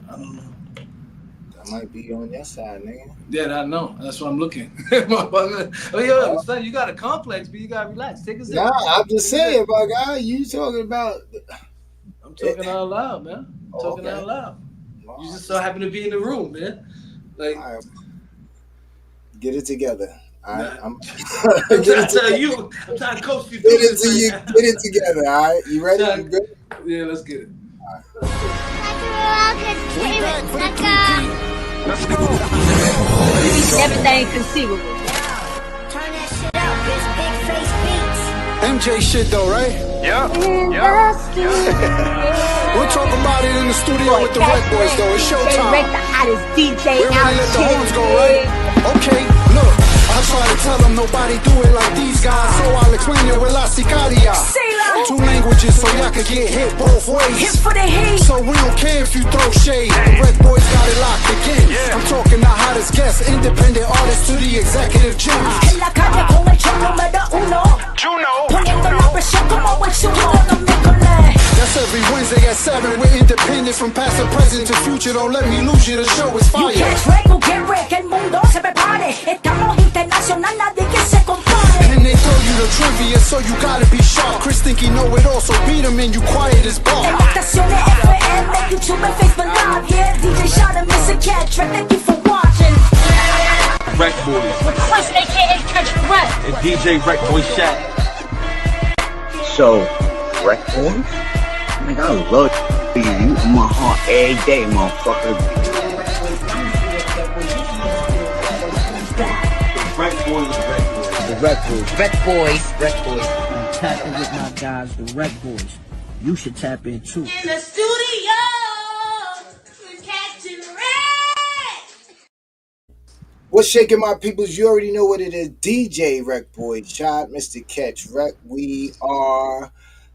I don't know. That might be on your side, nigga. Yeah, I know. That's what I'm looking. Oh, yo, son, you got a complex, but you gotta relax. Take a sip. Nah, I'm just saying, my guy. You talking about? I'm talking out loud, man. I'm talking out loud. You just so happen to be in the room, man. Like, right. Get it together. All right, I'm trying to tell you. I'm trying to coach you through this. Get it together. All right, you ready? You good? Yeah, let's get it. All right. Let's go. Everything conceivable. Turn that shit up. It's big face beats. MJ shit though, right? Yeah. We'll talk about it in the studio with the RecBoys though. It's showtime. They the hottest DJ we out ready to let the here. horns go, right? Okay, look. I try to tell them nobody do it like these guys, so I'll explain it with La Sicaria. 2 languages so y'all can get hit both ways. Hit for the heat. So we don't care if you throw shade. The RecBoys got it locked again. I'm talking the hottest guests, independent artists to the executive gems. En la calle con el show número 1. Poniendo la presión como el sumo de miércoles. That's every Wednesday at 7. We're independent from past to present to future. Don't let me lose you. The show is fire. You catch wreck o get wreck. El mundo se prepare. Estamos internacional, nadie que se compare. And they throw you the trivia, so you gotta be sharp. Chris think he know it all, so beat him and you quiet as bar. En las estaciones FM, YouTube and Facebook Live. Yeah, DJ Shot and Mr. Catch. Thank you for watching. RecBoys. Request AKA Catch Rec. And DJ RecBoy Shaq. So, RecBoys? Nigga, I love you in my heart every day, motherfucker. RecBoys. I'm tapping with my guys, the RecBoys. You should tap in too. In the studio with Captain Red. What's shaking, my peoples? You already know what it is. DJ RecBoy Shot, Mr. Catch Rec. We are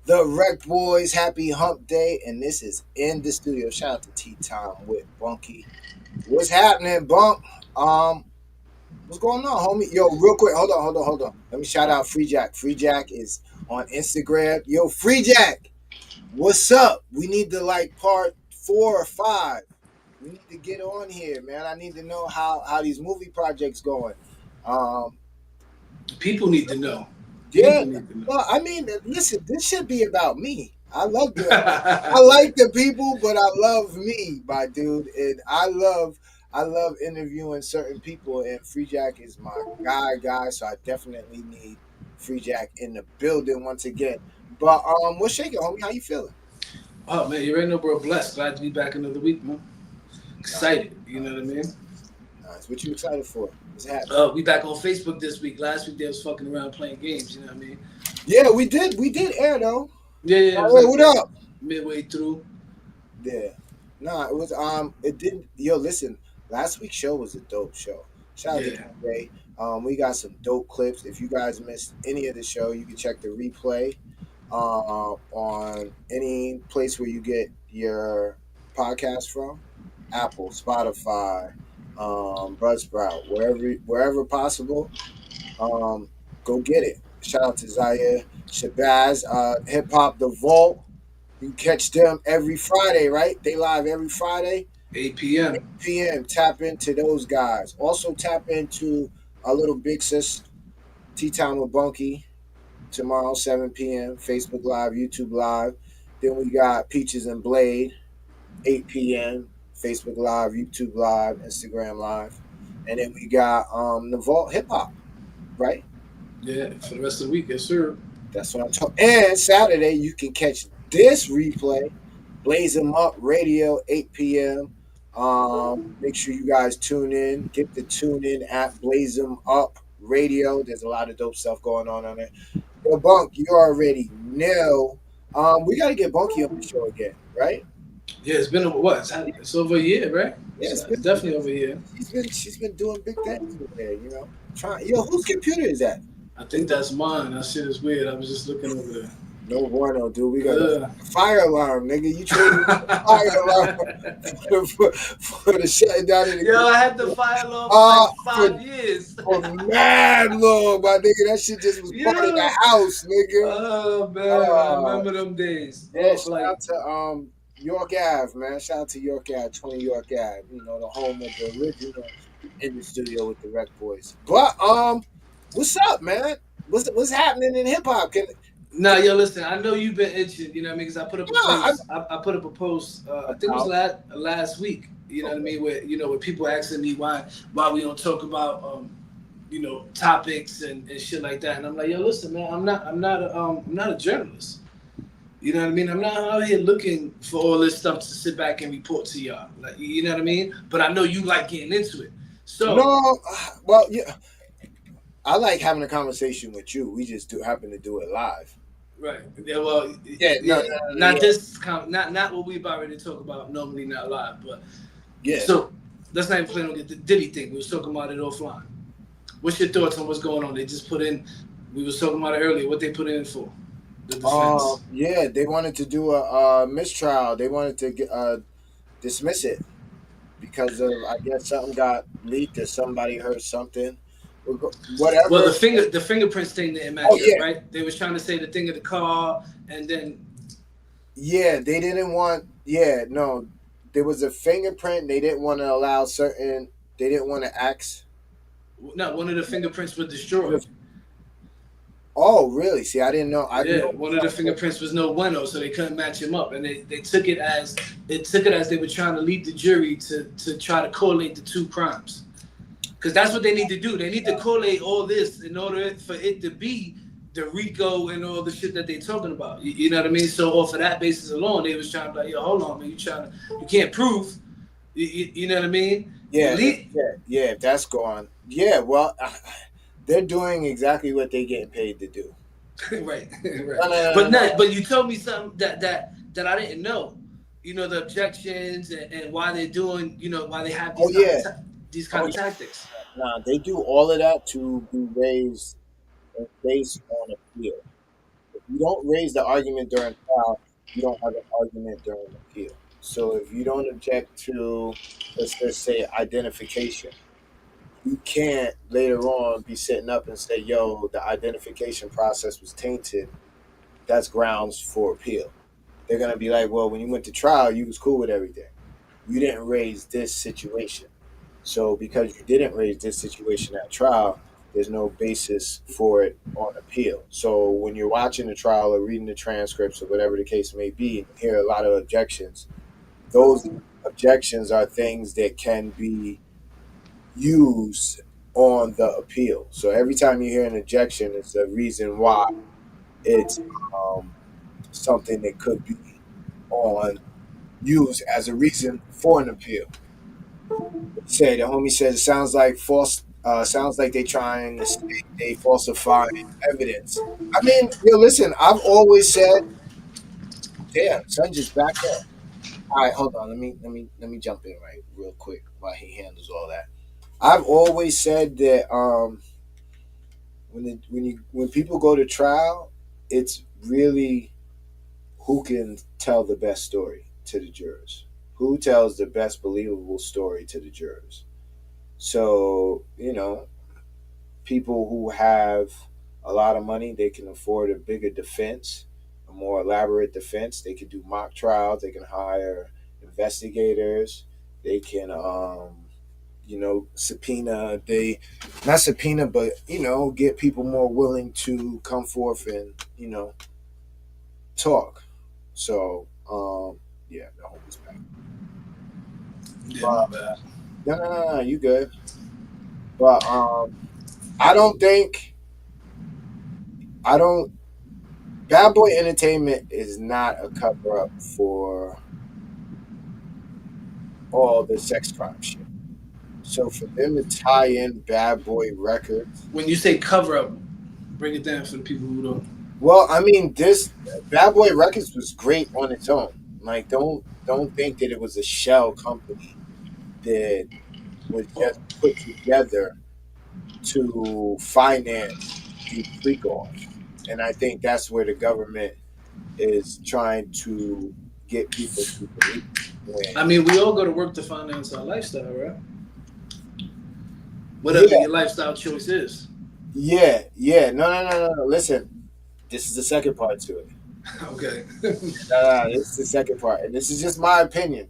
the RecBoys. Happy Hump Day, and this is in the studio. Shout out to Tea Time with Bunky. What's happening, Bunk? What's going on, homie? Yo, real quick, hold on. Let me shout out Free Jack. Free Jack is on Instagram. Yo, Free Jack, what's up? We need to like part 4 or 5. We need to get on here, man. I need to know how these movie projects going. People need to know. Yeah. Well, I mean, listen, this should be about me. I like the people, but I love me, my dude, and I love interviewing certain people, and Free Jack is my guy, so I definitely need Free Jack in the building once again. But what's shaking, homie? How you feeling? Oh man, you already know, bro. Blessed, glad to be back another week, man. Excited, you know what I mean? Nice. What you excited for? What's happening? We back on Facebook this week. Last week they was fucking around playing games, you know what I mean? Yeah, we did air though. Yeah. Hey, what up? Midway through. Yeah. Nah, it was it didn't. Yo, listen. Last week's show was a dope show. Shout out to Ray. We got some dope clips. If you guys missed any of the show, you can check the replay on any place where you get your podcast from. Apple, Spotify, Buzzsprout, wherever possible. Go get it. Shout out to Zaire, Shabazz, Hip Hop The Vault. You catch them every Friday, right? They live every Friday. 8 p.m. 8 p.m. Tap into those guys. Also tap into our little big sis, Tea Time with Bunky, tomorrow, 7 p.m. Facebook Live, YouTube Live. Then we got Peaches and Blade, 8 p.m. Facebook Live, YouTube Live, Instagram Live. And then we got the Vault Hip Hop, right? Yeah, for the rest of the week, yes, sir. That's what I'm talking. And Saturday, you can catch this replay, Blaze 'em Up Radio, 8 p.m. Make sure you guys tune in. Get the tune in at Blaze 'em Up Radio. There's a lot of dope stuff going on there. Yo, Bunk, you already know. We got to get Bunky on the show again, right? Yeah, it's been it's over a year, right? Yeah, it's definitely over a year. She's been doing big things over there, you know. Yo, whose computer is that? I think that's mine. That shit is weird. I was just looking over there. No bueno, dude. We got a fire alarm, nigga. You traded the fire alarm for the shutting down of the Yo, I had the fire alarm for like 5 years. For mad long, my nigga. That shit just was part of the house, nigga. Oh, man. I remember them days. Yeah, shout out to York Ave, man. Shout out to York Ave, 20 York Ave. You know, the home of the original in the studio with the Rec Boys. But what's up, man? What's happening in hip hop? Nah, yo, listen. I know you've been itching. You know what I mean? Because I put up a Nah, post. I put up a post. I think it was about last week. You know what I mean? Where with people asking me why we don't talk about topics and shit like that. And I'm like, yo, listen, man. I'm not a journalist. You know what I mean? I'm not out here looking for all this stuff to sit back and report to y'all. Like, you know what I mean? But I know you like getting into it. So no, well, yeah. I like having a conversation with you. We just happen to do it live. right. Yeah, well, No, not this not what we about ready to talk about normally, not live, but yeah. So let's not even plan on the Diddy thing. We was talking about it offline. What's your thoughts on what's going on? They just put in. We was talking about it earlier. What they put in for? The defense. Yeah, they wanted to do a mistrial. They wanted to dismiss it because of, I guess, something got leaked or somebody heard something. Whatever. Well, the fingerprints thing didn't match up, right? They was trying to say the thing of the car, and then yeah, they didn't want. Yeah, no, there was a fingerprint. They didn't want to allow certain. They didn't want to ask. No, one of the fingerprints was destroyed. Oh, really? See, I didn't know. One of the fingerprints was no bueno, so they couldn't match him up, and they took it as they were trying to lead the jury to try to correlate the two crimes, because that's what they need to do. They need to correlate all this in order for it to be the RICO and all the shit that they're talking about. You know what I mean? So off of that basis alone, they was trying to be like, yo, hold on, man, you can't prove. You know what I mean? Yeah, if that's gone. Yeah, well. They're doing exactly what they're getting paid to do. right. No. But you told me something that I didn't know. You know, the objections and why they're doing. You know, why they have these kind of tactics. Nah, they do all of that to be raised and based on appeal. If you don't raise the argument during trial, you don't have an argument during appeal. So if you don't object to, let's just say, identification, you can't later on be sitting up and say, yo, the identification process was tainted. That's grounds for appeal. They're going to be like, well, when you went to trial, you was cool with everything. You didn't raise this situation. So because you didn't raise this situation at trial, there's no basis for it on appeal. So when you're watching the trial or reading the transcripts or whatever the case may be, you hear a lot of objections. Those objections are things that can be used on the appeal. So every time you hear an objection, it's a reason why it's something that could be used as a reason for an appeal. The homie said it sounds like false. Sounds like they trying to say they falsifying evidence. I mean, yo, listen. I've always said, damn, son, just back up. All right, hold on. Let me jump in real quick while he handles all that. I've always said that when people go to trial, it's really who can tell the best story to the jurors, who tells the best believable story to the jurors. So people who have a lot of money, they can afford a bigger defense, a more elaborate defense. They can do mock trials. They can hire investigators. They can subpoena, not subpoena, but, get people more willing to come forth and, talk. So, the hope is back. Yeah, not bad. No, you good. But, Bad Boy Entertainment is not a cover up for all the sex crime shit. So for them to tie in Bad Boy Records, when you say cover up, break it down for the people who don't. Well, I mean, this Bad Boy Records was great on its own. Like, don't think that it was a shell company that was just put together to finance the freak off. And I think that's where the government is trying to get people to believe. I mean, we all go to work to finance our lifestyle, right? Whatever your lifestyle choice is. Yeah. No. Listen, this is the second part to it. Okay. This is the second part, and this is just my opinion.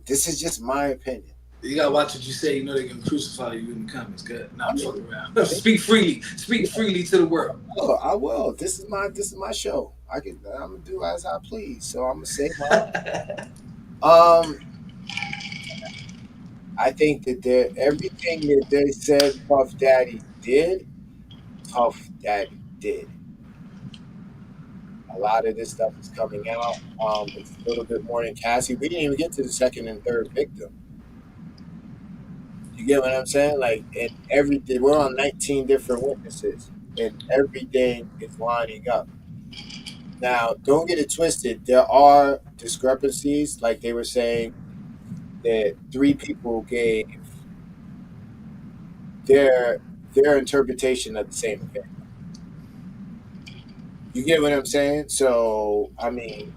You gotta watch what you say. You know they're gonna crucify you in the comments. Good. Nah, I'm fucking around. Speak freely. Speak freely to the world. Oh, I will. This is my show. I'm gonna do as I please. So I'm gonna say I think that everything that they said Puff Daddy did. A lot of this stuff is coming out. It's a little bit more than Cassie. We didn't even get to the second and third victim. You get what I'm saying? Like, and everything, we're on 19 different witnesses, and everything is lining up. Now, don't get it twisted. There are discrepancies, like they were saying that 3 people gave their interpretation of the same event. You get what I'm saying? So, I mean,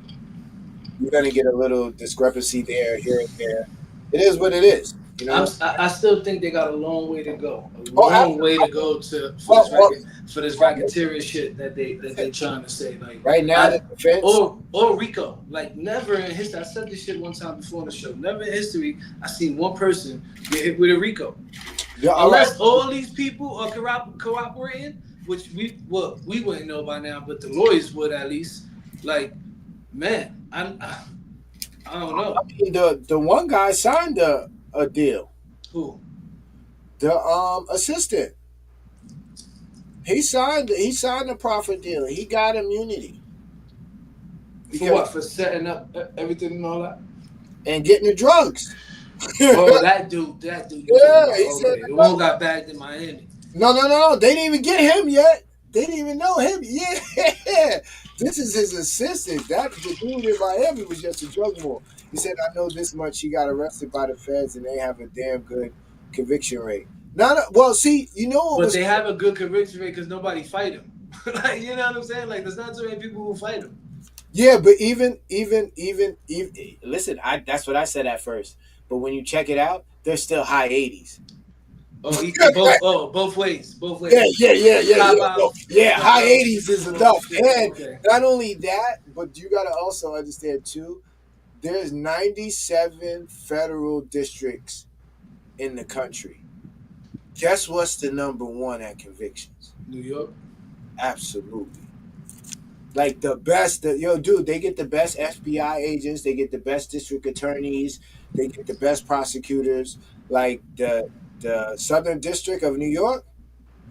you're going to get a little discrepancy there, here and there. It is what it is. You know? I still think they got a long way to go. Way to go for this racketeering shit that they trying to say. Like right now, the defense or Rico. Like never in history. I said this shit one time before on the show. Never in history I seen one person get hit with a Rico. Yeah, unless all these people are cooperating, which we wouldn't know by now, but the lawyers would at least. Like, man, I don't know. I mean, the one guy signed a deal. Who? The assistant. He signed a profit deal. He got immunity. For what? For setting up everything and all that? And getting the drugs. Oh, that dude. Yeah, he said the one got bagged in Miami. No. They didn't even get him yet. They didn't even know him. Yeah. This is his assistant. The dude in Miami was just a drug mule. He said, I know this much. He got arrested by the feds, and they have a damn good conviction rate. Well, see, you know but they have a good conviction rate because nobody fight him. Like, you know what I'm saying? Like, there's not so many people who fight him. Yeah, but even listen, that's what I said at first. But when you check it out, they're still high 80s. Both ways. Yeah. High 80s is enough. And not only that, but you got to also understand too, there's 97 federal districts in the country. Guess what's the number one at convictions? New York. Absolutely. Like the best, dude, they get the best FBI agents, they get the best district attorneys, they get the best prosecutors. Like the Southern District of New York,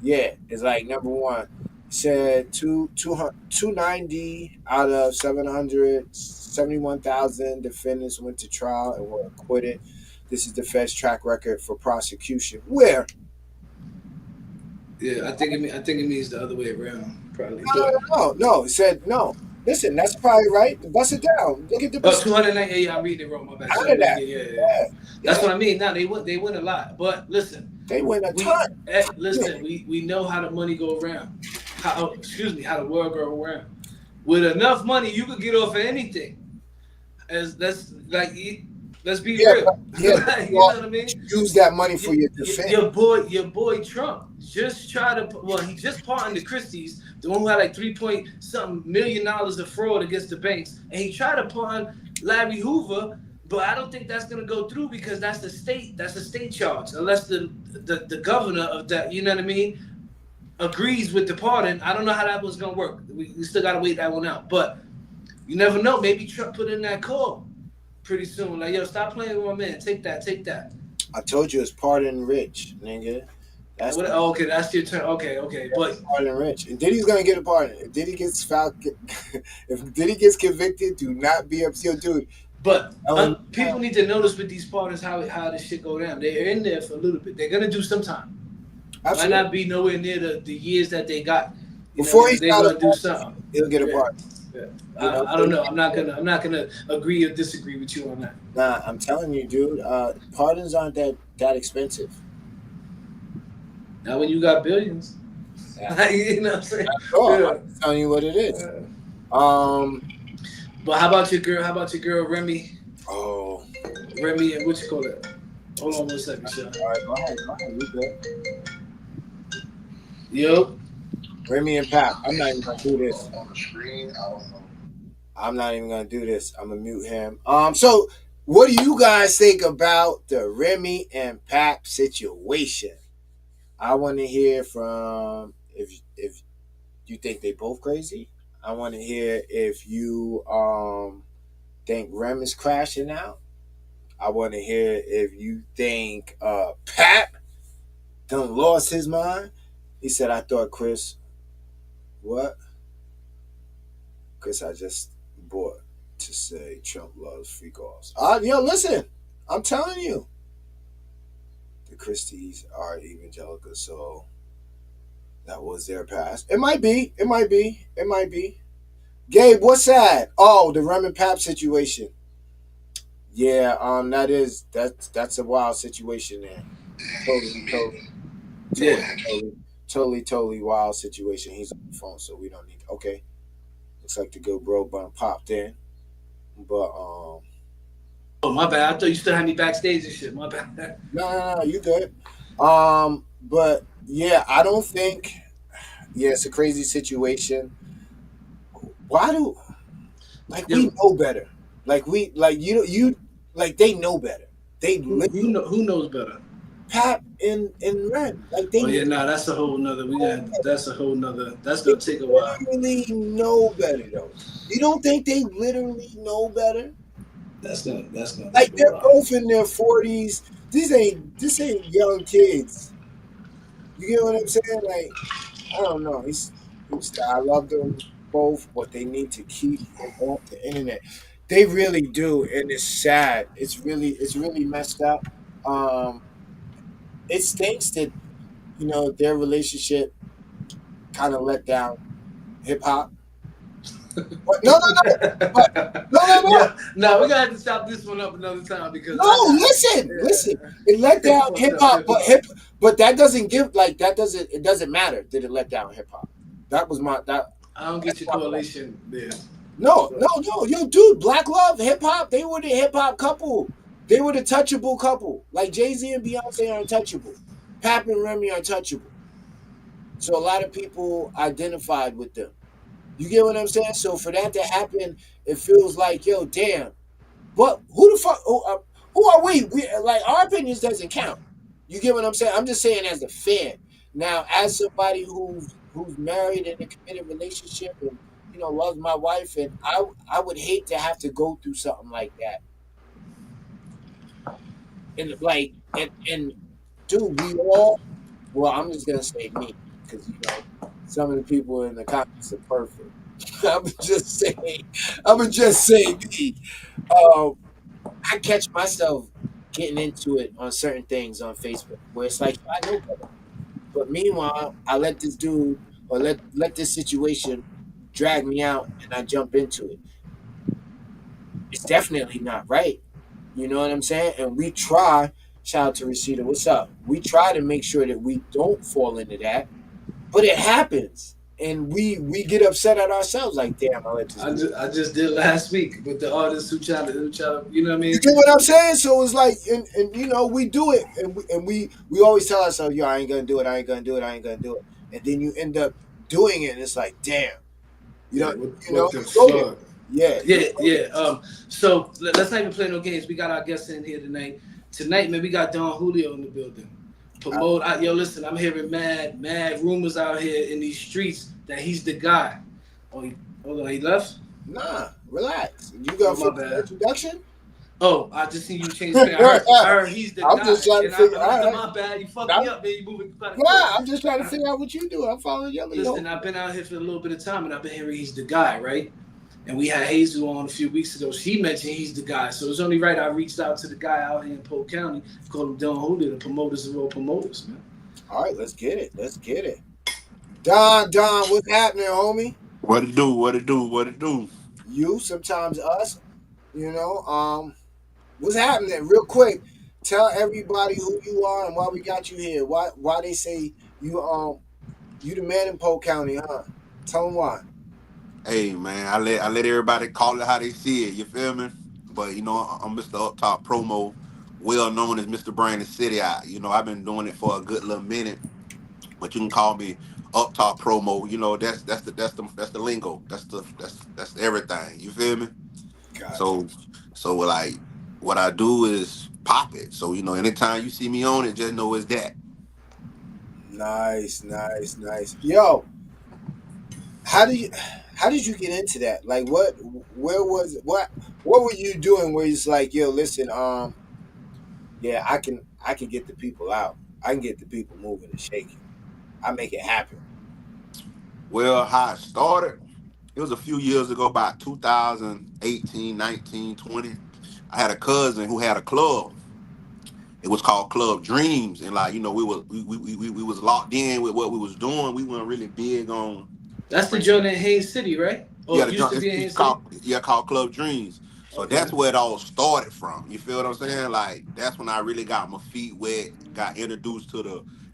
is like number one. Said 290 out of 771,000 defendants went to trial and were acquitted. This is the Fed's track record for prosecution. Where? Yeah, I think it means the other way around. Probably. No. It said no. Listen, that's probably right. Bust it down. Look at the. 290. Yeah, I'm reading it wrong. My bad. Yeah. That's what I mean. Now they win a lot, but listen, they win a ton. Listen, we know how the money go around. How the world go around. With enough money, you could get off of anything. Let's be real. Yeah, you know what I mean? Use that money for your defense. Your boy Trump just he just pardoned the Christies, the one who had like $3 million of fraud against the banks, and he tried to pardon Larry Hoover, but I don't think that's gonna go through because that's a state charge. Unless the governor of that, you know what I mean, agrees with the pardon. I don't know how that was gonna work. We still gotta wait that one out. But you never know. Maybe Trump put in that call pretty soon. Like, yo, stop playing with my man. Take that. I told you it's pardon rich, nigga. That's your turn. Okay. But pardon rich. And Diddy's gonna get a pardon. If Diddy gets convicted, do not be upset, dude. But people need to notice with these pardons how this shit go down. They're in there for a little bit. They're gonna do some time. Absolutely. Might not be nowhere near the years that they got. Before he's gonna do something. He'll get a pardon. Yeah. I don't know. I'm not gonna agree or disagree with you on that. Nah, I'm telling you, dude. Pardons aren't that expensive. Not when you got billions. Yeah. You know what I'm saying? I'm telling you what it is. But how about your girl? Remy? Oh, Remy and what you call it? Hold on 1 second, Sean. All right, go ahead. You good? Yo. Remy and Pap. I'm not even gonna do this. On the screen, I don't know. I'm not even gonna do this. I'm gonna mute him. So what do you guys think about the Remy and Pap situation? I want to hear from if you think they both crazy. I want to hear if you think Rem is crashing out. I want to hear if you think Pap done lost his mind. He said, "I thought Chris, what? Chris, I just bought to say Trump loves free calls. Yo, listen, I'm telling you, the Christies are evangelical, so that was their past. It might be. It might be. It might be. Gabe, what's that? Oh, the Rem and Pap situation. Yeah, that's a wild situation there. Totally wild situation. He's on the phone, so we don't need. Okay, looks like the good bro bun popped in, but Oh, my bad. I thought you still had me backstage and shit. My bad. no, you good. But yeah, I don't think. Yeah, it's a crazy situation. Why do we know better? You they know better. They Who knows better? Pap and Ren. Oh yeah, nah, that's a whole nother. That's a whole nother. That's gonna take a while. They literally know better though. You don't think they literally know better? That's gonna Like they're both in their 40s. This ain't young kids. You get what I'm saying? Like, I don't know. I love them both, but they need to keep them off the internet. They really do, and it's sad. It's really messed up. It stinks that their relationship kind of let down hip hop. No. Yeah, no, we're gonna have to stop this one up another time because listen. It let down hip hop, but that doesn't it doesn't matter. Did it let down hip hop? That was I don't get your correlation there. No, yo, dude, Black Love, hip hop. They were the hip hop couple. They were the touchable couple. Like Jay-Z and Beyonce are untouchable. Pap and Remy are untouchable. So a lot of people identified with them. You get what I'm saying? So for that to happen, it feels like, yo, damn. But who the fuck? Who are we? Like, our opinions doesn't count. You get what I'm saying? I'm just saying as a fan. Now, as somebody who's married in a committed relationship and loves my wife, and I would hate to have to go through something like that. And dude, we all. Well, I'm just gonna say me because some of the people in the comments are perfect. I'm just saying me. I catch myself getting into it on certain things on Facebook where it's like I know better. But meanwhile, I let this dude or let this situation drag me out and I jump into it. It's definitely not right. You know what I'm saying? And we try, shout out to Rashida, what's up? We try to make sure that we don't fall into that, but it happens. And we get upset at ourselves, like, damn, I just did last week with the artists who try to, you know what I mean? You get what I'm saying? So it's like, and we do it, and we always tell ourselves, yo, I ain't gonna do it, and then you end up doing it, and it's like, damn, yeah. So let's not even play no games. We got our guests in here tonight. Tonight, man, we got Don Julio in the building. Yo, listen, I'm hearing mad rumors out here in these streets that he's the guy. Hold on, he left? Nah, relax. You got a introduction? Oh, I just seen you change the I heard he's the guy. I'm just trying to figure out. My bad, you fucked me up, man. You moving. Nah, I'm just trying to figure out what you do. I'm following your lead. Listen, I've been out here for a little bit of time, and I've been hearing he's the guy, right? And we had Hazel on a few weeks ago. She mentioned he's the guy. So it's only right I reached out to the guy out here in Polk County, called him Don Julio. The promoters are real promoters, man. All right, let's get it. Don, what's happening, homie? What it do? You, sometimes us, what's happening? Real quick, tell everybody who you are and why we got you here. Why they say you the man in Polk County, huh? Tell them why. Hey man, I let everybody call it how they see it. You feel me? But I'm Mr. Up Top Promo, well known as Mr. Brandon City. I've been doing it for a good little minute, but you can call me up top promo. You know, that's the lingo. That's everything. You feel me? Gotcha. So like what I do is pop it. So you know, anytime you see me on it, just know it's that. Nice, nice, nice. Yo, how do you how did you get into that? Like where was what were you doing where it's like, yo, listen, yeah, I can get the people out. I can get the people moving and shaking. I make it happen. Well, how it started, it was a few years ago, about 2018, 19, 20. I had a cousin who had a club. It was called Club Dreams, and like you know, we was locked in with what we was doing. We weren't really big on. That's the joint in Haines City, right? Or Yeah, it used to be in it's Haines City. called Club Dreams. So Okay. that's where it all started from. You feel what I'm saying? Like that's when I really got my feet wet, got introduced to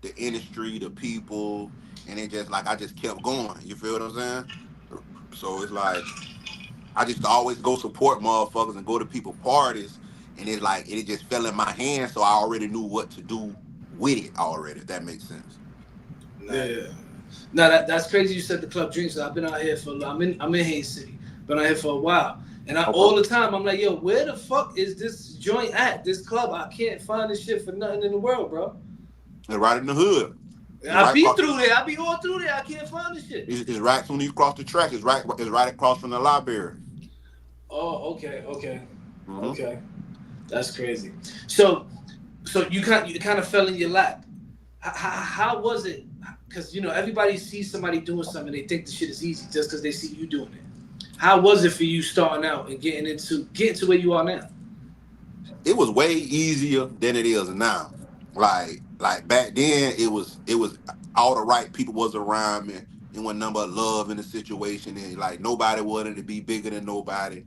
the industry, the people, and it just like I just kept going. You feel what I'm saying? So it's like I just always go support motherfuckers and go to people parties, and it's like it just fell in my hands, so I already knew what to do with it already. If that makes sense. Nice. Yeah. No, that's crazy. You said the Club Dreams. So I've been out here for. I'm in Haines City. Been out here for a while, and all Okay. the time I'm like, yo, where the fuck is this joint at? This club? I can't find this shit for nothing in the world, bro. And right in the hood. It's I right be across. through there. I be all through there. I can't find this shit. It's right soon as you cross the track. It's right across from the library. Oh, okay, okay, Mm-hmm. okay. That's crazy. So you kind of fell in your lap. How was it? Because you know everybody sees somebody doing something, they think the shit is easy just because they see you doing it. How was it for you starting out and getting to where you are now? It was way easier than it is now. Like back then, it was all the right people was around me. It wasn't number of love in the situation, and like nobody wanted to be bigger than nobody.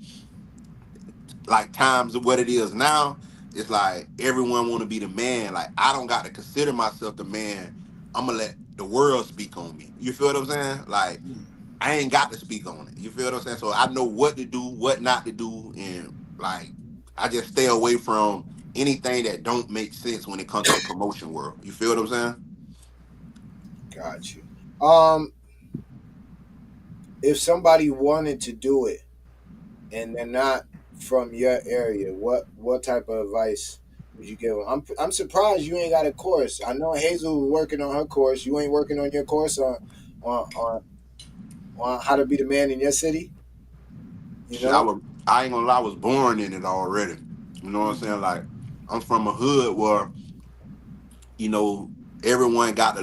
Like times of what it is now, it's like everyone want to be the man. Like I don't got to consider myself the man. I'm gonna let the world speak on me. You feel what I'm saying? Like I ain't got to speak on it. You feel what I'm saying? So I know what to do, what not to do, and like I just stay away from anything that don't make sense when it comes to the promotion world. You feel what I'm saying? Got you. Um, if somebody wanted to do it and they're not from your area, what type of advice would you give them? I'm surprised you ain't got a course. I know Hazel was working on her course. You ain't working on your course on on, on how to be the man in your city. You Shit, know. I ain't gonna lie, I was born in it already. You know what I'm saying? Like I'm from a hood where you know, everyone got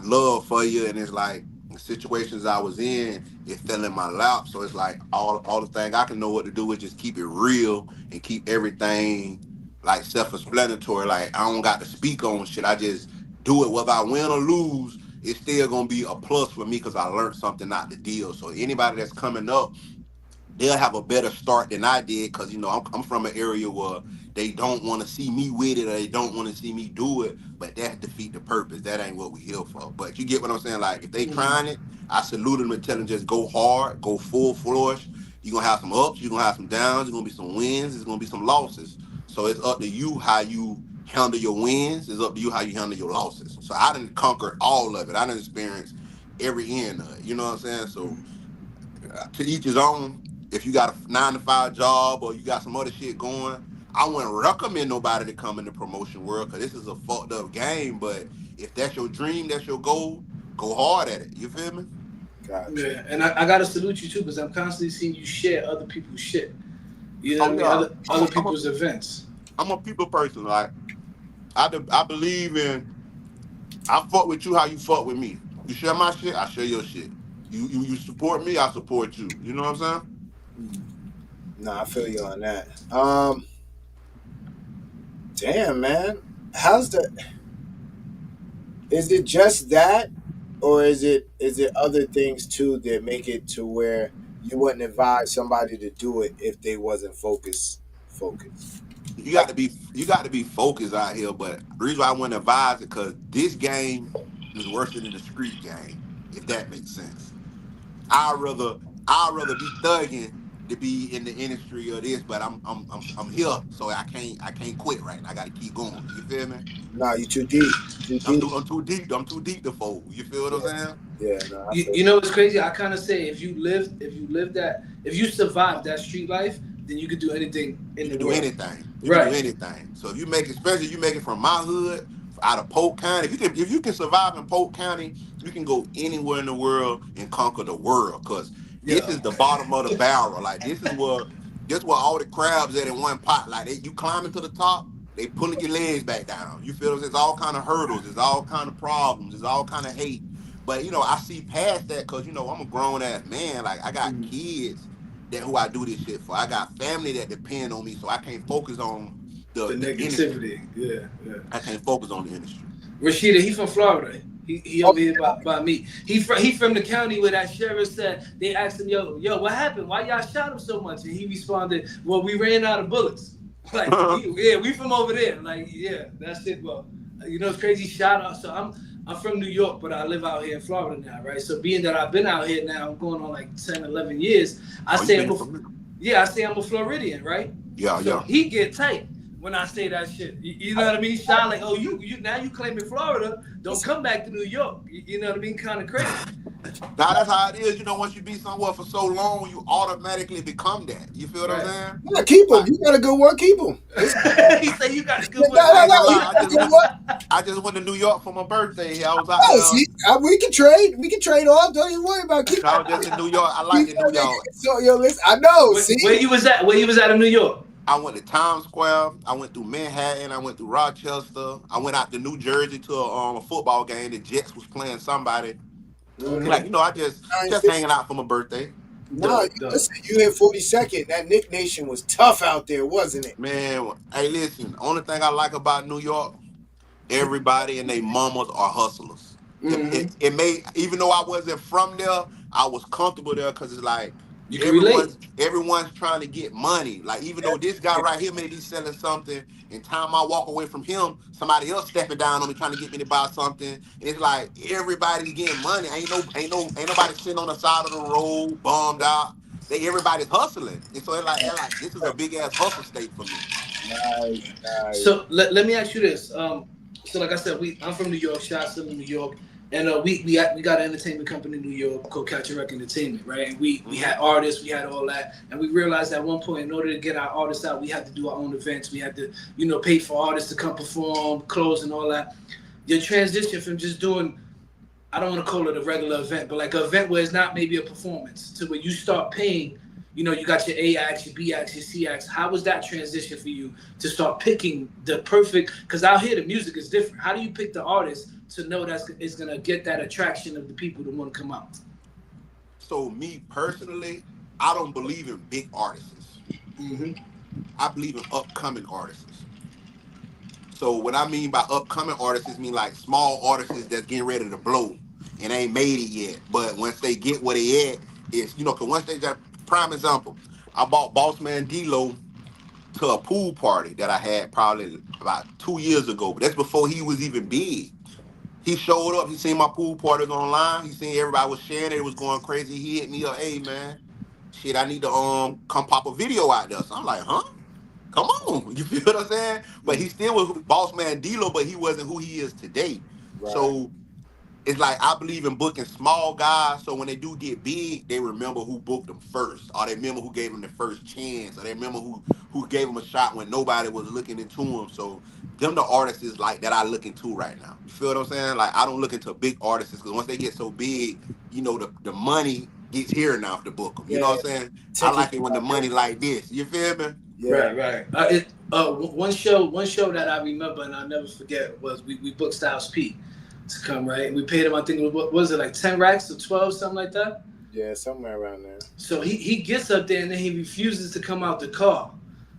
love for you, and it's like the situations I was in, it fell in my lap. So it's like all the thing I can know what to do is just keep it real and keep everything like self-explanatory. Like I don't got to speak on shit. I just do it whether I win or lose. It's still gonna be a plus for me because I learned something out the deal. So anybody that's coming up, they'll have a better start than I did because you know I'm from an area where they don't want to see me with it or they don't want to see me do it, but that defeat the purpose. That ain't what we here for. But you get what I'm saying? Like if they trying it, I salute them and tell them just go hard, go full flourish. You're gonna have some ups, you're gonna have some downs, there's gonna be some wins, there's gonna be some losses. So it's up to you how you handle your wins, it's up to you how you handle your losses. So I didn't conquer all of it. I didn't experience every end of it. You know what I'm saying? So to each his own. If you got a 9 to 5 job or you got some other shit going, I wouldn't recommend nobody to come in the promotion world because this is a fucked up game. But if that's your dream, that's your goal, go hard at it. You feel me? Gotcha. Yeah, and I gotta salute you too because I'm constantly seeing you share other people's shit. You know Oh what I mean? yeah, Other people's events. I'm a people person. Like I believe in. I fuck with you how you fuck with me. You share my shit, I share your shit. You support me, I support you. You know what I'm saying? No, I feel you on that. Damn, man. How's the? Is it just that, or is it other things too that make it to where you wouldn't advise somebody to do it if they wasn't focused? Like, You got to be focused out here. But the reason why I wouldn't advise it because this game is worse than the street game. If that makes sense, I'd rather I'd rather be thugging to be in the industry of this. But I'm here, so I can't quit. Right, I got to keep going. You feel me? nah, you too deep. Too deep. I'm too deep. I'm too deep to fold. You feel what I'm Yeah, saying? Yeah, no, I You feel know what's crazy? I kind of say if you survive that street life, then you could do anything in You the can do world. anything. You can do Right. anything. So if you make, especially you make it from my hood, out of Polk County, if you can survive in Polk County, you can go anywhere in the world and conquer the world. Cause this Yeah. is the bottom of the barrel. Like this where all the crabs at in one pot. Like you climbing to the top, they pulling your legs back down. You feel there's all kind of hurdles, there's all kind of problems, there's all kind of hate. But I see past that because I'm a grown ass man. Like I got Mhm. kids that who I do this shit for. I got family that depend on me, so I can't focus on The the industry. negativity. Yeah, yeah. I can't focus on the industry. Rashida, he from Florida. He over here by me. He from the county where that sheriff said they asked him, yo, what happened? Why y'all shot him so much? And he responded, well, we ran out of bullets. Like, we from over there. Like, yeah, that's it. Well, it's crazy. Shout out. So I'm from New York, but I live out here in Florida now, right? So being that I've been out here now, I'm going on like 10, 11 years. I say I'm a Floridian, right? Yeah, So yeah. he get tight when I say that shit. You know what I mean? Sean, like, oh, you now you claiming Florida. Don't come back to New York. You know what I mean? Kind of crazy. Now that's how it is. Once you be somewhere for so long, you automatically become that. You feel what I'm saying? Yeah, keep them. You got a good one. Keep them. He said you got a good one. I ain't gonna lie. I just went to New York for my birthday. I was out there. See, we can trade. We can trade off. Don't even worry about keeping. I was just in New York. I like it, New York. So, listen, I know. See, Where you was at? Where you was at in New York? I went to Times Square. I went through Manhattan. I went through Rochester. I went out to New Jersey to a football game. The Jets was playing somebody. Okay. Like, I just hanging out for my birthday. No, listen, you hit 42nd. That Nick Nation was tough out there, wasn't it? Man, hey, listen. Only thing I like about New York, everybody and their mamas are hustlers. Mm-hmm. It made, even though I wasn't from there, I was comfortable there because it's like you can relate. Everyone's trying to get money. Like, even though this guy right here may be selling something, and time I walk away from him, somebody else stepping down on me trying to get me to buy something. And it's like everybody's getting money. Ain't nobody sitting on the side of the road, bummed out. Everybody's hustling. And so it's like this is a big ass hustle state for me. Nice. So let me ask you this. So like I said, I'm from New York, Shot's in New York. And we got an entertainment company in New York called Catch a Wreck Entertainment, right? And we had artists, we had all that, and we realized at one point, in order to get our artists out, we had to do our own events. We had to, pay for artists to come perform, clothes and all that. Your transition from just doing, I don't want to call it a regular event, but like an event where it's not maybe a performance, to where you start paying. You got your A acts, your B acts, your C acts. How was that transition for you to start picking the perfect? Because out here the music is different. How do you pick the artist to know that it's gonna get that attraction of the people that want to come out? So me personally, I don't believe in big artists. Mm-hmm. I believe in upcoming artists. So what I mean by upcoming artists mean like small artists that's getting ready to blow and ain't made it yet. But once they get where they at, it's because once they got prime example, I bought Boss Man D-Lo to a pool party that I had probably about 2 years ago. But that's before he was even big. He showed up. He seen my pool parties online. He seen everybody was sharing it. It was going crazy. He hit me up, hey man, shit, I need to come pop a video out there. So I'm like, huh? Come on. You feel what I'm saying? But he still was Boss Man D-Lo, but he wasn't who he is today. Right. So it's like I believe in booking small guys. So when they do get big, they remember who booked them first, or they remember who gave them the first chance, or they remember who gave them a shot when nobody was looking into them. So them the artists is like that I look into right now. You feel what I'm saying? Like I don't look into big artists because once they get so big, the money gets here now to book them. You know what I'm saying? I like it when the money like this. You feel me? Yeah. Right. One show that I remember and I'll never forget was we booked Styles P to come, right? And we paid him, I think, what was it, like 10 racks or 12, something like that? Yeah, somewhere around there. So he gets up there and then he refuses to come out the car.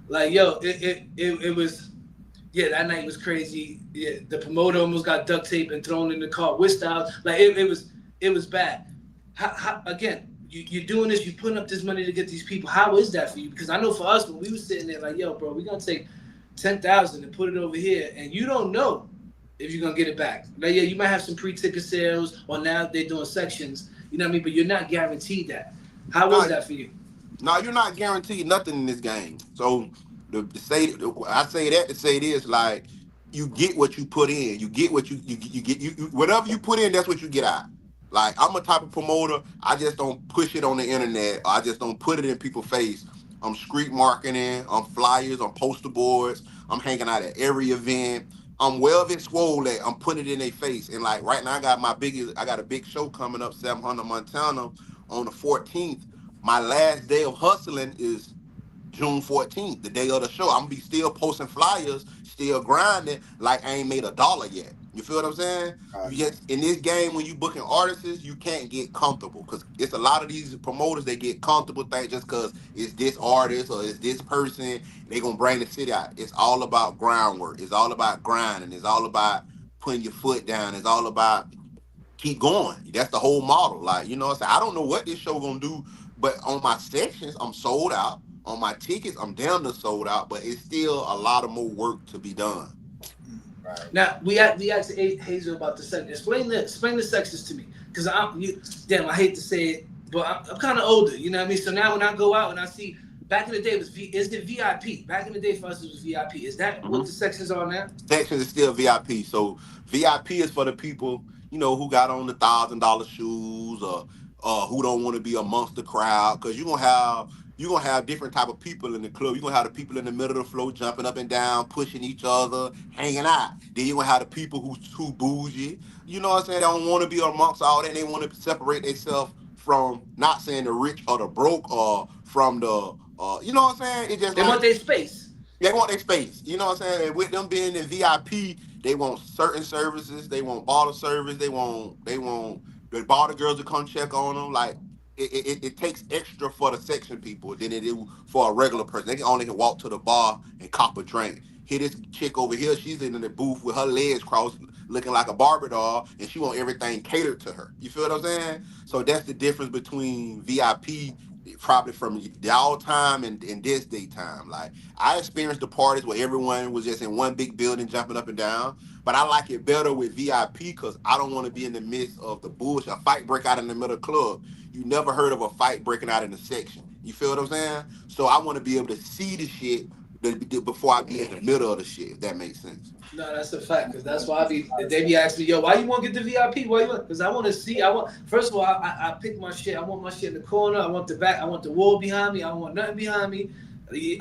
Like, yo, it was, that night was crazy. Yeah, the promoter almost got duct tape and thrown in the car with Styles. Like, it was bad. How again, you're doing this, you're putting up this money to get these people. How is that for you? Because I know for us, when we were sitting there like, yo, bro, we're going to take 10,000 and put it over here, and you don't know if you're going to get it back. Like, yeah, you might have some pre-ticket sales, or now they're doing sections, you know what I mean? But you're not guaranteed that. How was that for you? No, you're not guaranteed nothing in this game. So I say that to say this, like, you get what you put in. You get what you get. You whatever you put in, that's what you get out. Like I'm a type of promoter. I just don't push it on the internet. Or I just don't put it in people's face. I'm street marketing. I'm flyers. I'm poster boards. I'm hanging out at every event. I'm well and swole that I'm putting it in their face. And like right now, I got a big show coming up, 700 Montana, on the 14th. My last day of hustling is June 14th, the day of the show. I'm gonna be still posting flyers, still grinding like I ain't made $1 yet. You feel what I'm saying? You Gotcha. just in this game when you booking artists, you can't get comfortable because it's a lot of these promoters they get comfortable think just because it's this artist or it's this person, they gonna bring the city out. It's all about groundwork. It's all about grinding. It's all about putting your foot down. It's all about keep going. That's the whole model. Like, you know what I'm saying? I don't know what this show gonna do, but on my sections, I'm sold out. On my tickets, I'm down to sold out, but it's still a lot of more work to be done. Right. Now we asked Hazel about the section. Explain the sections to me, because I hate to say it, but I'm kind of older. You know what I mean? So now when I go out and I see, back in the day it was is it VIP? Back in the day for us it was VIP. Is that what the sections are now? Sections is still VIP. So VIP is for the people, who got on the $1,000 shoes or who don't want to be amongst the crowd. Because you're gonna have different type of people in the club. You're gonna have the people in the middle of the floor jumping up and down, pushing each other, hanging out. Then you're gonna have the people who bougie. You know what I'm saying? They don't want to be amongst all that. They want to separate themselves from not saying the rich or the broke or from the you know what I'm saying? It's just They like want their space. they want their space. You know what I'm saying? And with them being in VIP, they want certain services. They want bottle service. They want the bottle girls to come check on them. Like it takes extra for the section people than it do for a regular person. They can walk to the bar and cop a drink. Here, this chick over here, she's in the booth with her legs crossed, looking like a Barbie doll, and she want everything catered to her. You feel what I'm saying? So that's the difference between VIP, probably from y'all time and this day time. Like I experienced the parties where everyone was just in one big building jumping up and down. But I like it better with VIP because I don't want to be in the midst of the bullshit. A fight break out in the middle of the club. You never heard of a fight breaking out in the section. You feel what I'm saying? So I want to be able to see the shit before I be in the middle of the shit, if that makes sense. No, that's a fact. Because that's why they be asking me, yo, why you want to get the VIP? Why you want? Because I want to see. First of all, I pick my shit. I want my shit in the corner. I want the back. I want the wall behind me. I don't want nothing behind me.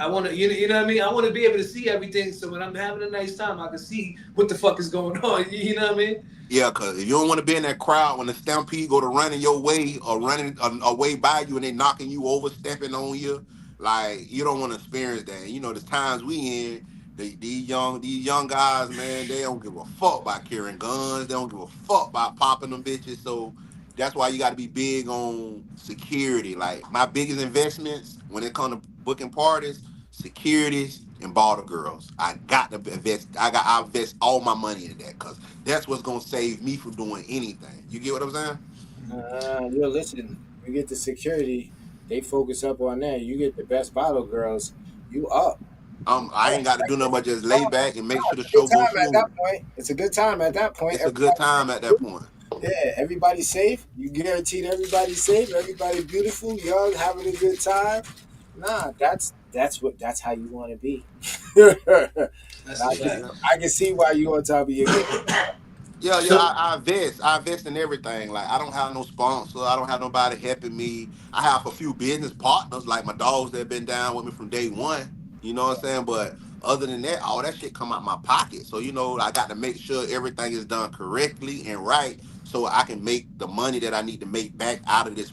I want to, you know what I mean? I want to be able to see everything. So when I'm having a nice time, I can see what the fuck is going on. You know what I mean? Yeah, because if you don't want to be in that crowd when the stampede go to running your way or running away by you and they knocking you over, stepping on you, like you don't want to experience that. The times we in, these young guys, man, they don't give a fuck about carrying guns. They don't give a fuck about popping them bitches. So that's why you got to be big on security. Like my biggest investments when it comes to booking parties, securities and bottle girls. I got to invest. I invest all my money in that because that's what's gonna save me from doing anything. You get what I'm saying? Listen, you get the security, they focus up on that. You get the best bottle girls, you up. I ain't got to do nothing but just lay back and make sure the It's a show good goes time at that smooth. point. It's a good time at that point. It's a good time at that point. Yeah, everybody's safe. You guaranteed everybody's safe. Everybody beautiful, young, having a good time. Nah, that's how you want to be. That's a fact. I can see why you on top of your game. Yeah. So I invest in everything. Like I don't have no sponsor. I don't have nobody helping me. I have a few business partners, like my dogs that have been down with me from day one. You know what I'm saying? But other than that, all that shit come out my pocket. So I got to make sure everything is done correctly and right, so I can make the money that I need to make back out of this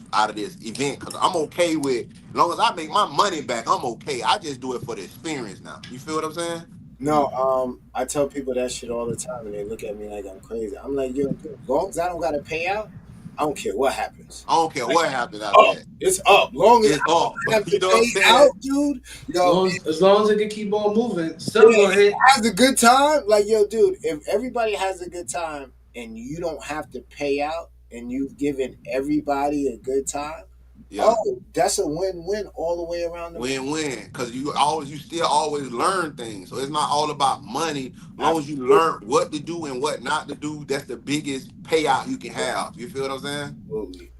event. Cause I'm okay with as long as I make my money back, I'm okay. I just do it for the experience now. You feel what I'm saying? No, I tell people that shit all the time, and they look at me like I'm crazy. I'm like, yo, dude, as long as I don't gotta pay out, I don't care what happens. I don't care what happens after Up, that. it's up. Long as It's I up. don't have You to know what I'm pay saying? out, dude. Yo, as long as it can keep on moving, still gonna hit. has a good time. Like, yo, dude, if everybody has a good time and you don't have to pay out and you've given everybody a good time, Yeah. Oh, that's a win-win all the way around the. Win-win, because you still always learn things. So it's not all about money. As long as you Absolutely, learn what to do and what not to do, that's the biggest payout you can have. You feel what I'm saying?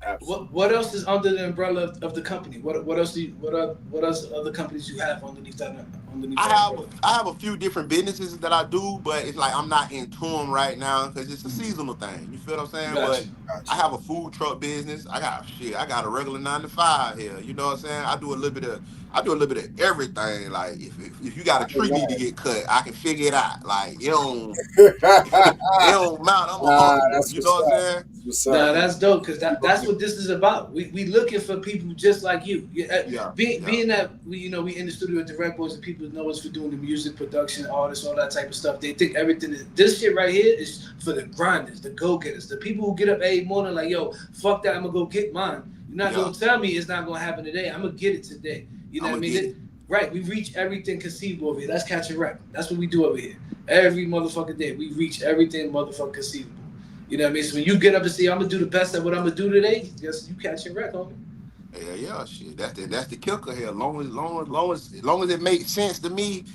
absolutely. What else is under the umbrella of the company? What else what else other companies you have underneath that umbrella? I have a few different businesses that I do, but it's like I'm not into them right now because it's a seasonal thing. You feel what I'm saying? Gotcha. But I have a food truck business. I got a regular 9 to 5 here. You know what I'm saying? I do a little bit of everything. Like if you got I a can tree need to get cut, I can figure it out. Like imagine. it don't matter. I'm a Nah, hustler. that's You know what's what I'm up. saying? That's what's Nah, up. that's dope because that's what this is about. We looking for people just like you. Yeah, yeah, Being that we in the studio with the RecBoys and people know us for doing the music production, artists, all that type of stuff. They think everything is this shit right here is for the grinders, the go getters, the people who get up every morning like, yo, fuck that, I'm gonna go get mine. You're not yeah. gonna tell me it's not gonna happen today. I'm gonna get it today. You know I'm what I gonna mean? get it. Right, we reach everything conceivable over here. That's catching rec. That's what we do over here. Every motherfucking day, we reach everything motherfucking conceivable. You know what I mean? So when you get up and say, I'm gonna do the best at what I'm gonna do today, yes, you catching wreck, homie. Yeah, shit. That's the kicker here. Long as it makes sense to me,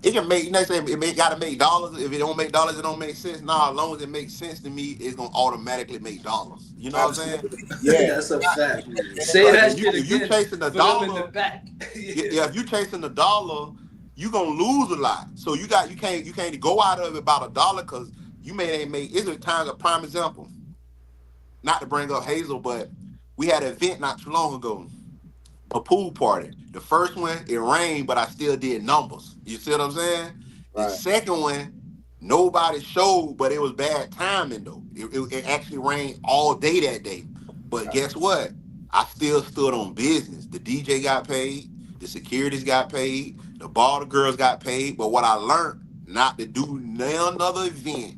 it can make. Next thing gotta make dollars. If it don't make dollars, it don't make sense. Nah, as long as it makes sense to me, it's gonna automatically make dollars. You know what I'm saying? Absolutely. Yeah. That's a fact. Say Because that shit if you again chasing the for them in the dollar, back. yeah, if you chasing the dollar, you gonna lose a lot. So you can't go out of it about $1 because you may ain't make. It's a time a prime example. Not to bring up Hazel, but we had an event not too long ago, a pool party. The first one, it rained, but I still did numbers. You see what I'm saying? The Right. second one, nobody showed, but it was bad timing though. It actually rained all day that day. But guess what? I still stood on business. The DJ got paid, the securities got paid, the bar girls got paid. But what I learned, not to do none other event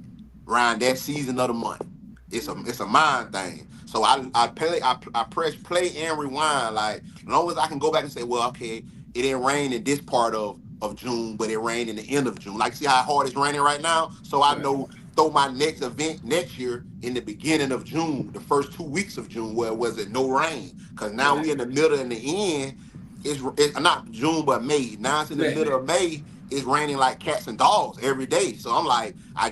around that season of the month. It's a mind thing. So I press play and rewind. Like as long as I can go back and say, well, okay, it didn't rain in this part of June, but it rained in the end of June. Like see how hard it's raining right now? So I Right, know throw my next event next year in the beginning of June, the first 2 weeks of June, where was it no rain? Because now right. we in the middle and the end. It's not June but May. Now it's in the Man. middle of May. It's raining like cats and dogs every day. So I'm like, I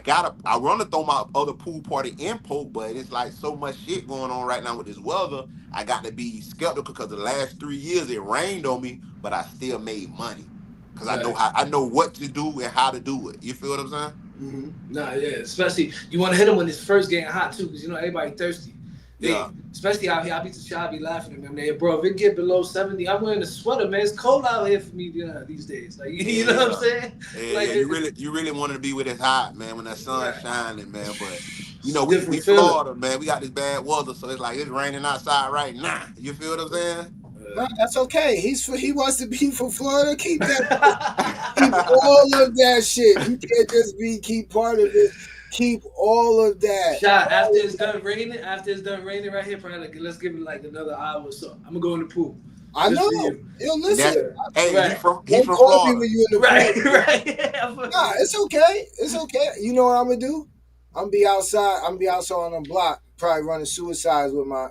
want to throw my other pool party in Polk, but it's like so much shit going on right now with this weather. I got to be skeptical because the last 3 years it rained on me, but I still made money because Right. I know what to do and how to do it. You feel what I'm saying? Nah, yeah. Especially you want to hit them when it's first getting hot too, because everybody thirsty. Yeah. Especially out here, I be laughing at them. They, bro, if it get below 70, I'm wearing a sweater, man. It's cold out here for me these days. Like you know what I'm saying? Yeah, Like yeah. You really wanted to be with it's hot, man, when that sun's right. shining, man. But It's a we different feeling. Florida, man. We got this bad weather, so it's like it's raining outside right now. You feel what I'm saying? No, that's okay. He wants to be from Florida. Keep that. Keep all of that shit. You can't just keep part of it. Keep all of that. Shot after it's done raining. After it's done raining right here, probably let's give it like another hour or so. I'm gonna go in the pool. I Just know. for you. Yo, And listen. hey, Right. he's from Don't call me Florida. when you in the Right, pool. right. Nah, it's okay. It's okay. You know what I'm gonna do? I'm gonna be outside. I'm gonna be outside on the block, probably running suicides with my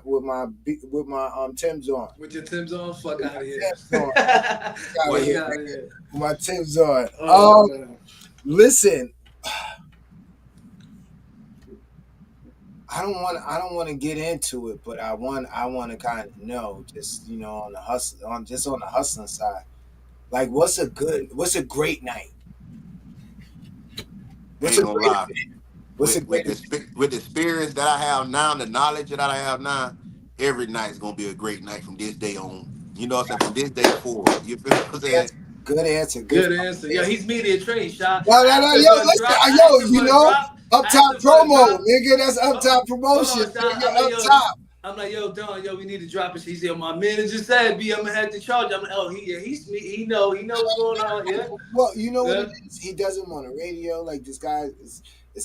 Timbs on. With your Tim's on, fuck out of here. Timbs on. Fuck Out of here. out of here. With my Timbs on. Oh, man. Listen. I don't want to get into it, but I want to kind of know, just on the hustling side, like what's a great night? What's Ain't a gonna great lie. what's a great With the experience that I have now, the knowledge that I have now, every night is gonna be a great night from this day on. You know what I'm saying? From this day forward. You feel what I'm saying? Good answer. Good answer. Yo, he's media trained, shot. No, yo, listen, up top promo, nigga. That's up top promotion. Nigga, up top. I'm like, yo, Don, yo, we need to drop it. He said, my manager said, B, I'm gonna have to charge. I'm like, oh, he know what's going on. Yeah. Well, you know what it is? He does him on the radio. Like this guy is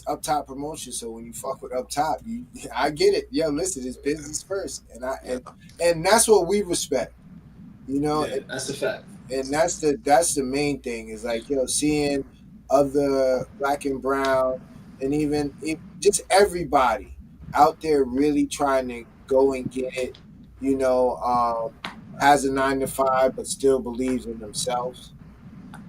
up top promotion. So when you fuck with up top, I get it. Yo, listen, it's business first, and that's what we respect. That's a fact. And that's the main thing is like, seeing other black and brown and even just everybody out there really trying to go and get it you know, has a 9 to 5 but still believes in themselves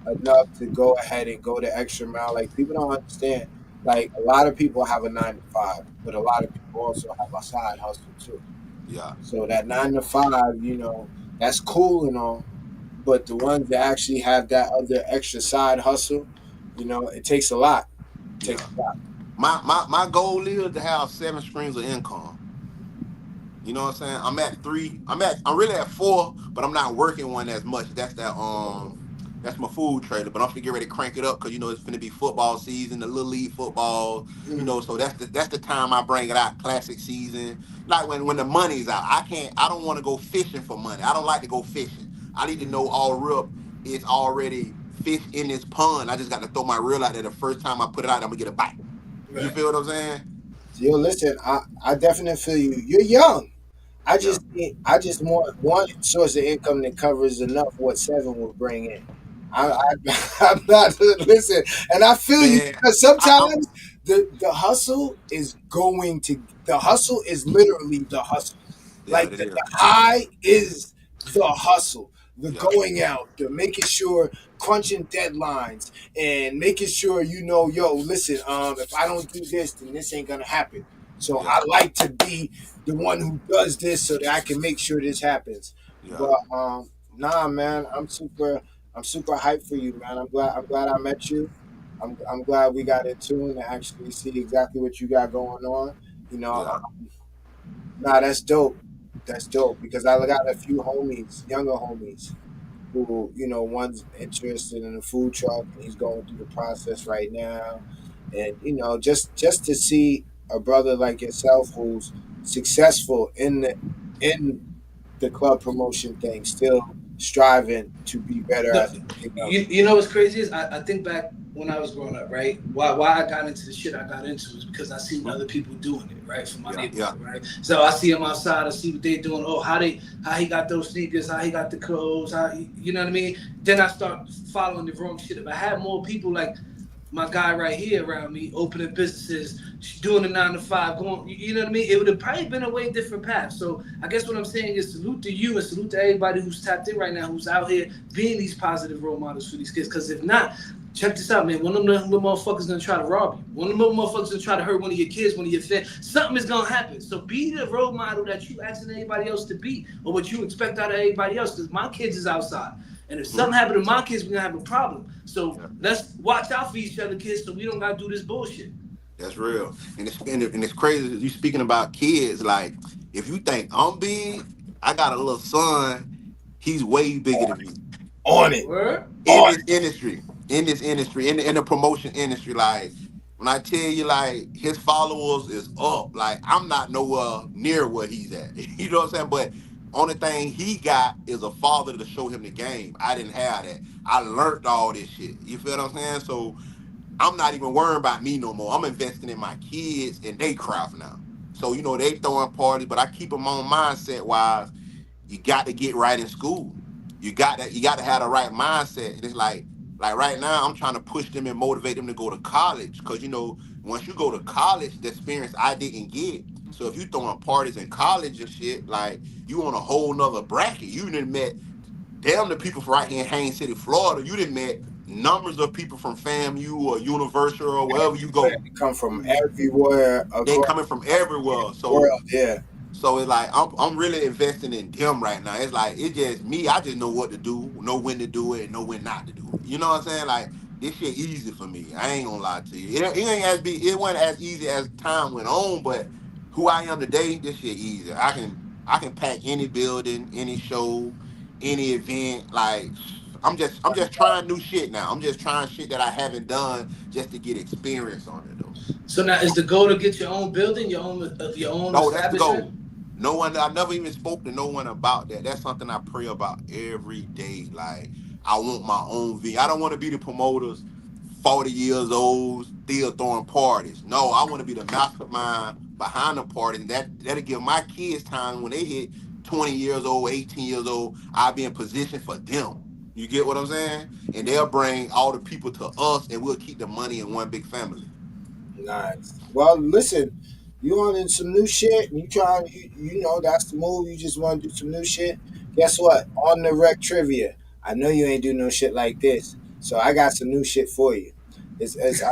enough to go ahead and go the extra mile. Like people don't understand. Like a lot of people have a 9 to 5, but a lot of people also have a side hustle too. Yeah, So that 9 to 5, that's cool and all, but the ones that actually have that other extra side hustle, it takes a lot. It takes yeah. a lot. My goal is to have 7 streams of income. You know what I'm saying? I'm at 3. I'm really at 4, but I'm not working one as much. That's my food trailer. But I'm finna get ready to crank it up because it's finna be football season, the little league football. So that's the time I bring it out. Classic season, like when the money's out. I don't want to go fishing for money. I don't like to go fishing. I need to know all rip it's already fish in this pond. I just got to throw my reel out there. The first time I put it out, I'm gonna get a bite. You Right. feel what I'm saying? Yo, listen, I definitely feel you. You're young. Yeah. I just want one source of income that covers enough what seven will bring in. I'm not listen, and I feel you Man, because I'm sometimes the hustle is literally the hustle. yeah, Like it is. the high is the hustle, the Yeah, going out, the making sure crunching deadlines and making sure yo, listen, if I don't do this, then this ain't gonna happen. So yeah, I like to be the one who does this so that I can make sure this happens. yeah, But nah, man, I'm super hyped for you, man. I'm glad I met you. I'm glad we got in tune to actually see exactly what you got going on. You know, yeah, nah, that's dope. That's dope because I got a few homies, younger homies, who one's interested in a food truck and he's going through the process right now, and just to see a brother like yourself who's successful in the club promotion thing, still striving to be better No, at anything you, else. you know what's crazy is I think back when I was growing up, right? Why I got into the shit I got into is because I seen mhm, other people doing it, right? From my yeah, yeah, neighborhood, right? So I see them outside, I see what they doing. Oh, how he got those sneakers, how he got the clothes, you know what I mean? Then I start following the wrong shit. If I had more people like my guy right here around me opening businesses, doing the 9 to 5, going, you know what I mean? It would have probably been a way different path. So I guess what I'm saying is salute to you and salute to everybody who's tapped in right now, who's out here being these positive role models for these kids. Because if not, check this out, man. One of them little motherfuckers gonna try to rob you. One of them little motherfuckers gonna try to hurt one of your kids, one of your fans. Something is gonna happen. So be the role model that you asking anybody else to be, or what you expect out of everybody else. Because my kids is outside. And if mhm, something happened to my kids, we're gonna have a problem. So yeah. let's watch out for each other, kids, so we don't gotta do this bullshit. That's real. And it's crazy that you speaking about kids. Like, if you think I'm big, I got a little son. He's way bigger than me On it, Word? in on this industry. In the promotion industry. Like, when I tell you, like, his followers is up. Like, I'm not nowhere near where he's at. You know what I'm saying? But only thing he got is a father to show him the game. I didn't have that. I learned all this shit. You feel what I'm saying? So I'm not even worrying about me no more. I'm investing in my kids and they craft now. So they throwing parties, but I keep them on mindset wise. You got to get right in school. You got to have the right mindset. And it's like right now, I'm trying to push them and motivate them to go to college because once you go to college, the experience I didn't get. So if you throwing parties in college and shit, like you on a whole nother bracket. You done met damn the people from right here in Haines City, Florida. You done met numbers of people from FAMU or Universal or wherever you it. go. Come from everywhere They across coming from everywhere. the world. Yeah, So it's like I'm really investing in them right now. It's like it's just me. I just know what to do, know when to do it, and know when not to do it. You know what I'm saying? Like this shit easy for me. I ain't gonna lie to you. It ain't it wasn't as easy as time went on, but who I am today, this shit easy. I can pack any building, any show, any event. Like I'm just trying new shit now. I'm just trying shit that I haven't done just to get experience on it though. So now is the goal to get your own building, your own No, that's the establishment? goal. No one, I never even spoke to no one about that. That's something I pray about every day. Like, I want my own V. I don't want to be the promoters, 40 years old, still throwing parties. No, I want to be the mastermind behind the party. That'll give my kids time when they hit 20 years old, 18 years old. I'll be in position for them. You get what I'm saying? And they'll bring all the people to us and we'll keep the money in one big family. nice. Well, listen. You on some new shit, and you know that's the move. You just want to do some new shit. Guess what? On the rec trivia, I know you ain't do no shit like this, so I got some new shit for you. It's So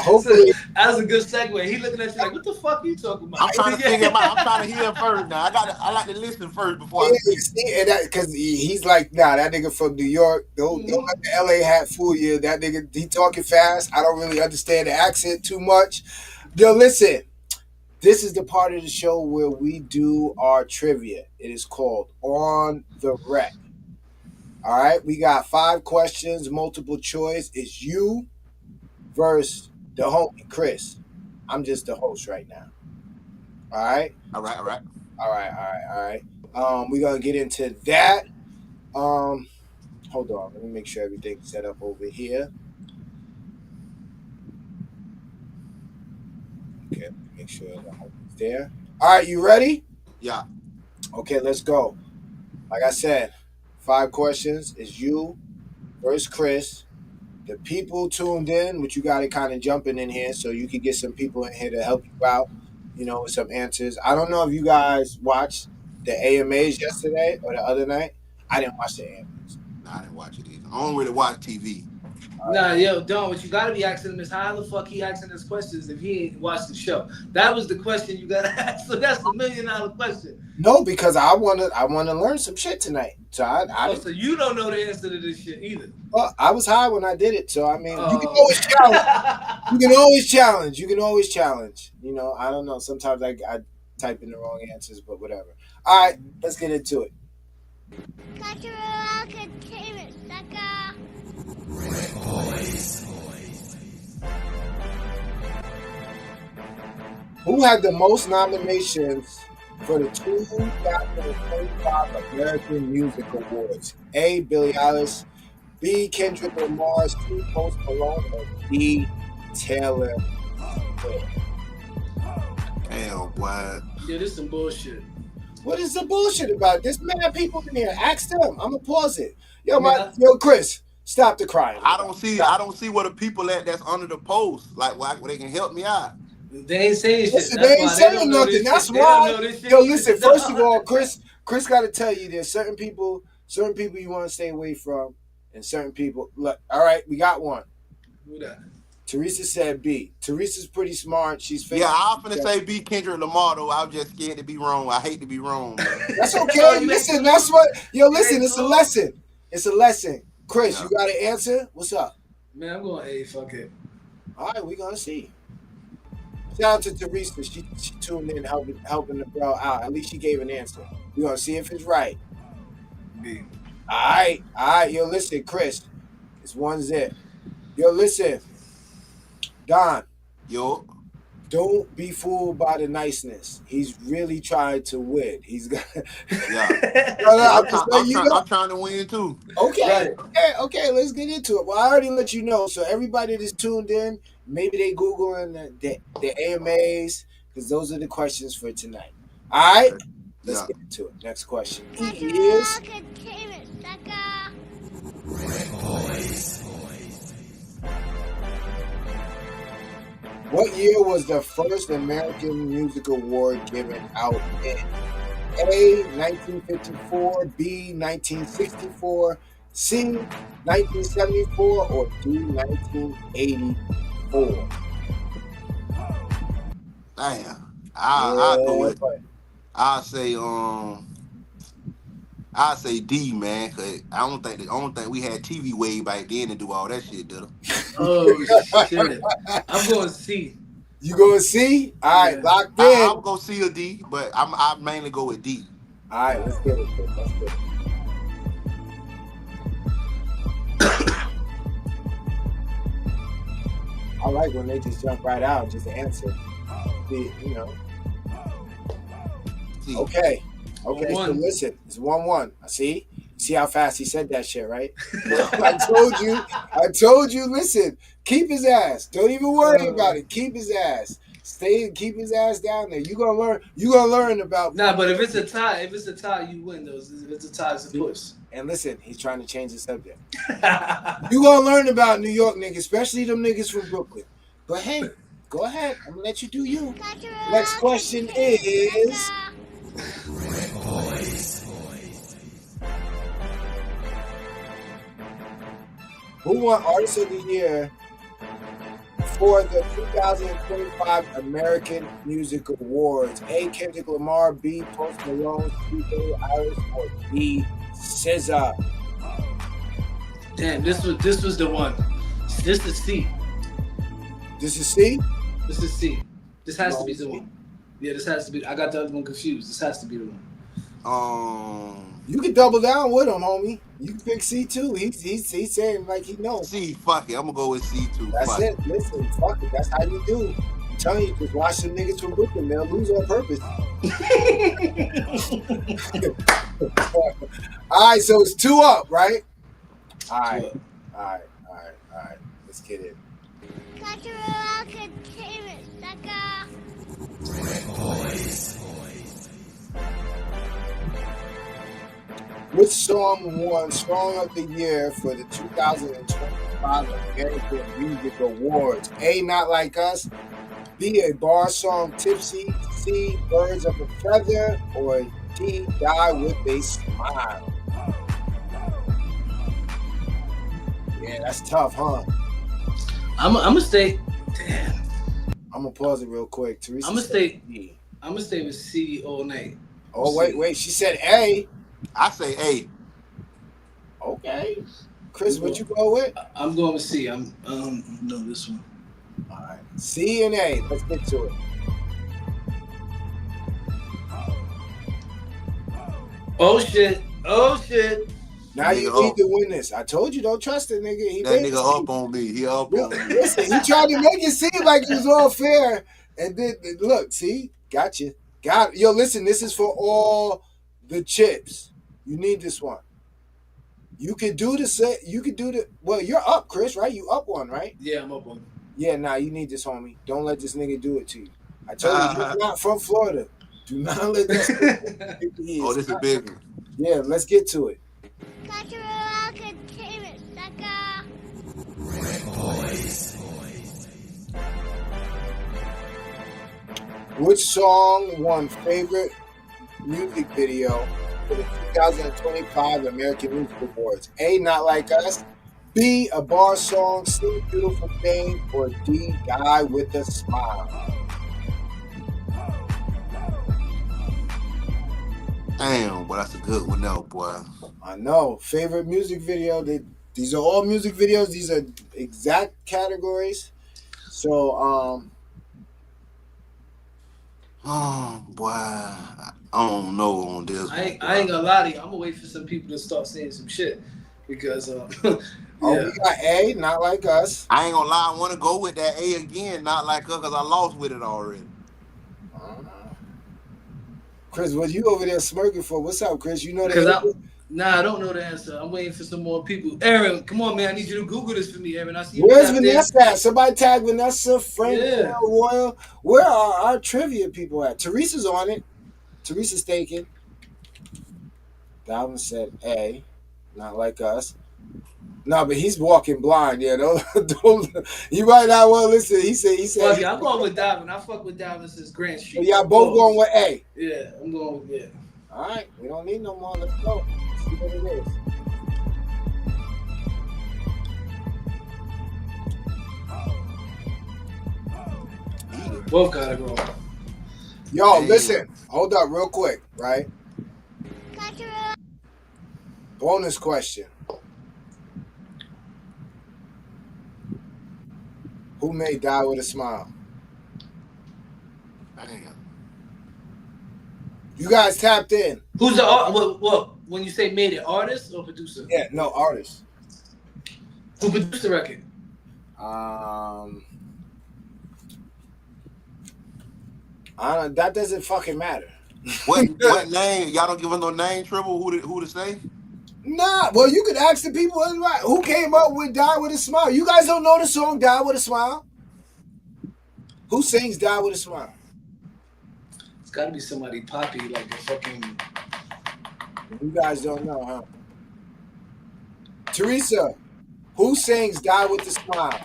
hopefully. that was a good segue. He looking at you like, what the fuck are you talking about? I'm trying to figure him out. I'm trying to hear him first now. I like to listen first before I Yeah, speak. see, and that because he's like, nah, that nigga from New York. Don't let the LA hat fool you. That nigga, he talking fast. I don't really understand the accent too much. Yo, listen. This is the part of the show where we do our trivia. It is called On the Rec. All right, we got 5 questions, multiple choice. It's you versus the homie Chris. I'm just the host right now. All right. All right, all right. All right. We're gonna get into that. Hold on. Let me make sure everything's set up over here. Okay, let me make sure the homie's there. All right, you ready? Yeah. Okay, let's go. Like I said, 5 questions. It's you versus Chris. The people tuned in, which you got to kind of jumping in here so you can get some people in here to help you out, you know, with some answers. I don't know if you guys watched the AMAs yesterday or the other night. I didn't watch the AMAs. Nah, I didn't watch it either. I don't really watch TV. Nah, yo, Don, what you gotta be asking him is how the fuck he asking us questions if he ain't watched the show? That was the question you gotta ask. So that's the $1 million question. No, because I wanna learn some shit tonight. So So you don't know the answer to this shit either. Well, I was high when I did it, so I mean, you can always challenge. You can always challenge. You know, I don't know. Sometimes I type in the wrong answers, but whatever. All right, let's get into it. Who had the most nominations for the 2025 American Music Awards? A. Billie Eilish, B. Kendrick Lamar, C. Post Malone, or D. Taylor Swift? Damn, boy. Yeah, this some bullshit. What is the bullshit about? There's mad people in here. Ask them. I'm gonna pause it. Yo, Chris, stop the crying. I don't see what the people that's under the post like where they can help me out. They ain't saying shit. Listen, they ain't saying nothing. That's why. Yo, listen. First of all, Chris got to tell you there's certain people you want to stay away from, and certain people. Look, all right, we got one. Who that? Teresa said B. Teresa's pretty smart. She's Yeah, I'm finna say B. Kendrick Lamar though. I'm just scared to be wrong. I hate to be wrong, man. That's okay. Listen, that's what. Yo, listen. It's a lesson. It's a lesson. Chris, you got an answer? What's up? Man, I'm going A. Fuck it. All right, we gonna see. Shout out to Teresa. She tuned in, helping the bro out. At least she gave an answer. We gonna see if it's right. B. All right. Yo, listen, Chris. It's 1-0. Yo, listen, Don. Yo. Don't be fooled by the niceness. He's really trying to win. He's got. Yeah. I'm trying to win too. Okay. Okay. Let's get into it. Well, I already let you know. So everybody that's tuned in, maybe they Googling the AMAs because those are the questions for tonight. All right. Let's get into it. Next question. He is. What year was the first American Music Award given out in? A. 1954, B. 1964, C. 1974, or D. 1984? Damn. I'll go with. I'll say D, man, cause I don't think we had TV way back then to do all that shit, did it? Oh shit! I'm going C. You going C? All right, locked in. I'll go C or D, but I mainly go with D. All right, let's get it. I like when they just jump right out and just answer. You know. Okay. So listen, it's 1-1. See how fast he said that shit, right? I told you. Listen, keep his ass. Don't even worry about it. Keep his ass. Keep his ass down there. You gonna learn about. Nah, but if it's a tie, you win those. If it's a tie, it's a push. And listen, he's trying to change the subject. You gonna learn about New York niggas, especially them niggas from Brooklyn. But hey, Go ahead. I'm gonna let you do you. Next question is. Who won Artist of the Year for the 2025 American Music Awards? A. Kendrick Lamar, B. Post Malone, C. Billie Eilish, or D. SZA? Damn, this was the one. This is C. This is C? This is C. This has to be the C? one. Yeah, this has to be. I got the other one confused. This has to be the one. You can double down with him, homie. You can pick C too. He's saying like he knows. C, fuck it. I'm gonna go with C too. That's Fuck it. Listen, fuck it. That's how you do. I'm telling you, just watch some niggas from Brooklyn. They'll lose on purpose. All right, so it's 2 up, right? All right. Let's get it. Which song won Song of the Year for the 2025 American Music Awards? A. Not Like Us, B. A Bar Song, Tipsy, C. Birds of a Feather, or D. Die With a Smile? Yeah, that's tough, huh? I'm gonna stay. Damn. I'm gonna pause it real quick. Teresa, I'm gonna stay. B. I'm gonna stay with C all night. Oh wait. She said A. I say A. Okay. Chris, what you go with? I'm going with C. No, this one. All right. C and A. Let's get to it. Oh shit. Now you need to win this. I told you, don't trust the nigga. That nigga up on me. He up on me. Listen, he tried to make it seem like it was all fair. And then, look, see? Got you. Got it. Yo, listen, this is for all the chips. You need this one. You can do the well, you're up, Chris, right? You up one, right? Yeah, I'm up one. Yeah, nah, you need this, homie. Don't let this nigga do it to you. I told you, you're not from Florida. Do not let this Oh, this is a big one. Yeah, let's get to it. Which song won favorite music video for the 2025 American Music Awards? A. Not Like Us, B. A Bar Song, C. Beautiful Thing, or D. Die With a Smile? Damn, but that's a good one though, boy. I know. Favorite music video. These are all music videos. These are exact categories. So, oh boy, I don't know on this. I ain't gonna lie to you. I'm gonna wait for some people to start saying some shit because yeah. Oh, we got A. Not Like Us. I ain't gonna lie. I want to go with that A again. Not Like Us, because I lost with it already. Chris, what you over there smirking for? What's up, Chris? You know that? I don't know the answer. I'm waiting for some more people. Aaron, come on, man. I need you to Google this for me, Aaron. I see. Where's Vanessa at? Somebody tag Vanessa, Frank, Yeah. Royal. Where are our trivia people at? Teresa's on it. Teresa's taking. Dalvin said A. Not Like Us. No, but he's walking blind. Yeah, don't you might not want to listen. He said. Well, yeah, I'm going with Dalvin. I fuck with Dalvin since Grant Street. So y'all both going with A. Yeah, I'm going with yeah. All right, we don't need no more. Let's go. Let's see what it is. Both gotta go. Yo, listen. Hold up, real quick, right? Bonus question. Who made Die With a Smile? Damn. You guys tapped in. Who's the what? When you say made it, artist or producer? Yeah, no, artist. Who produced the record? That doesn't fucking matter. What name? Y'all don't give us no name, Triple. Who to say? Nah, well, you could ask the people who came up with Die With a Smile. You guys don't know the song Die With a Smile? Who sings Die With a Smile? It's gotta be somebody poppy, like a fucking. You guys don't know, huh? Teresa, who sings Die With a Smile?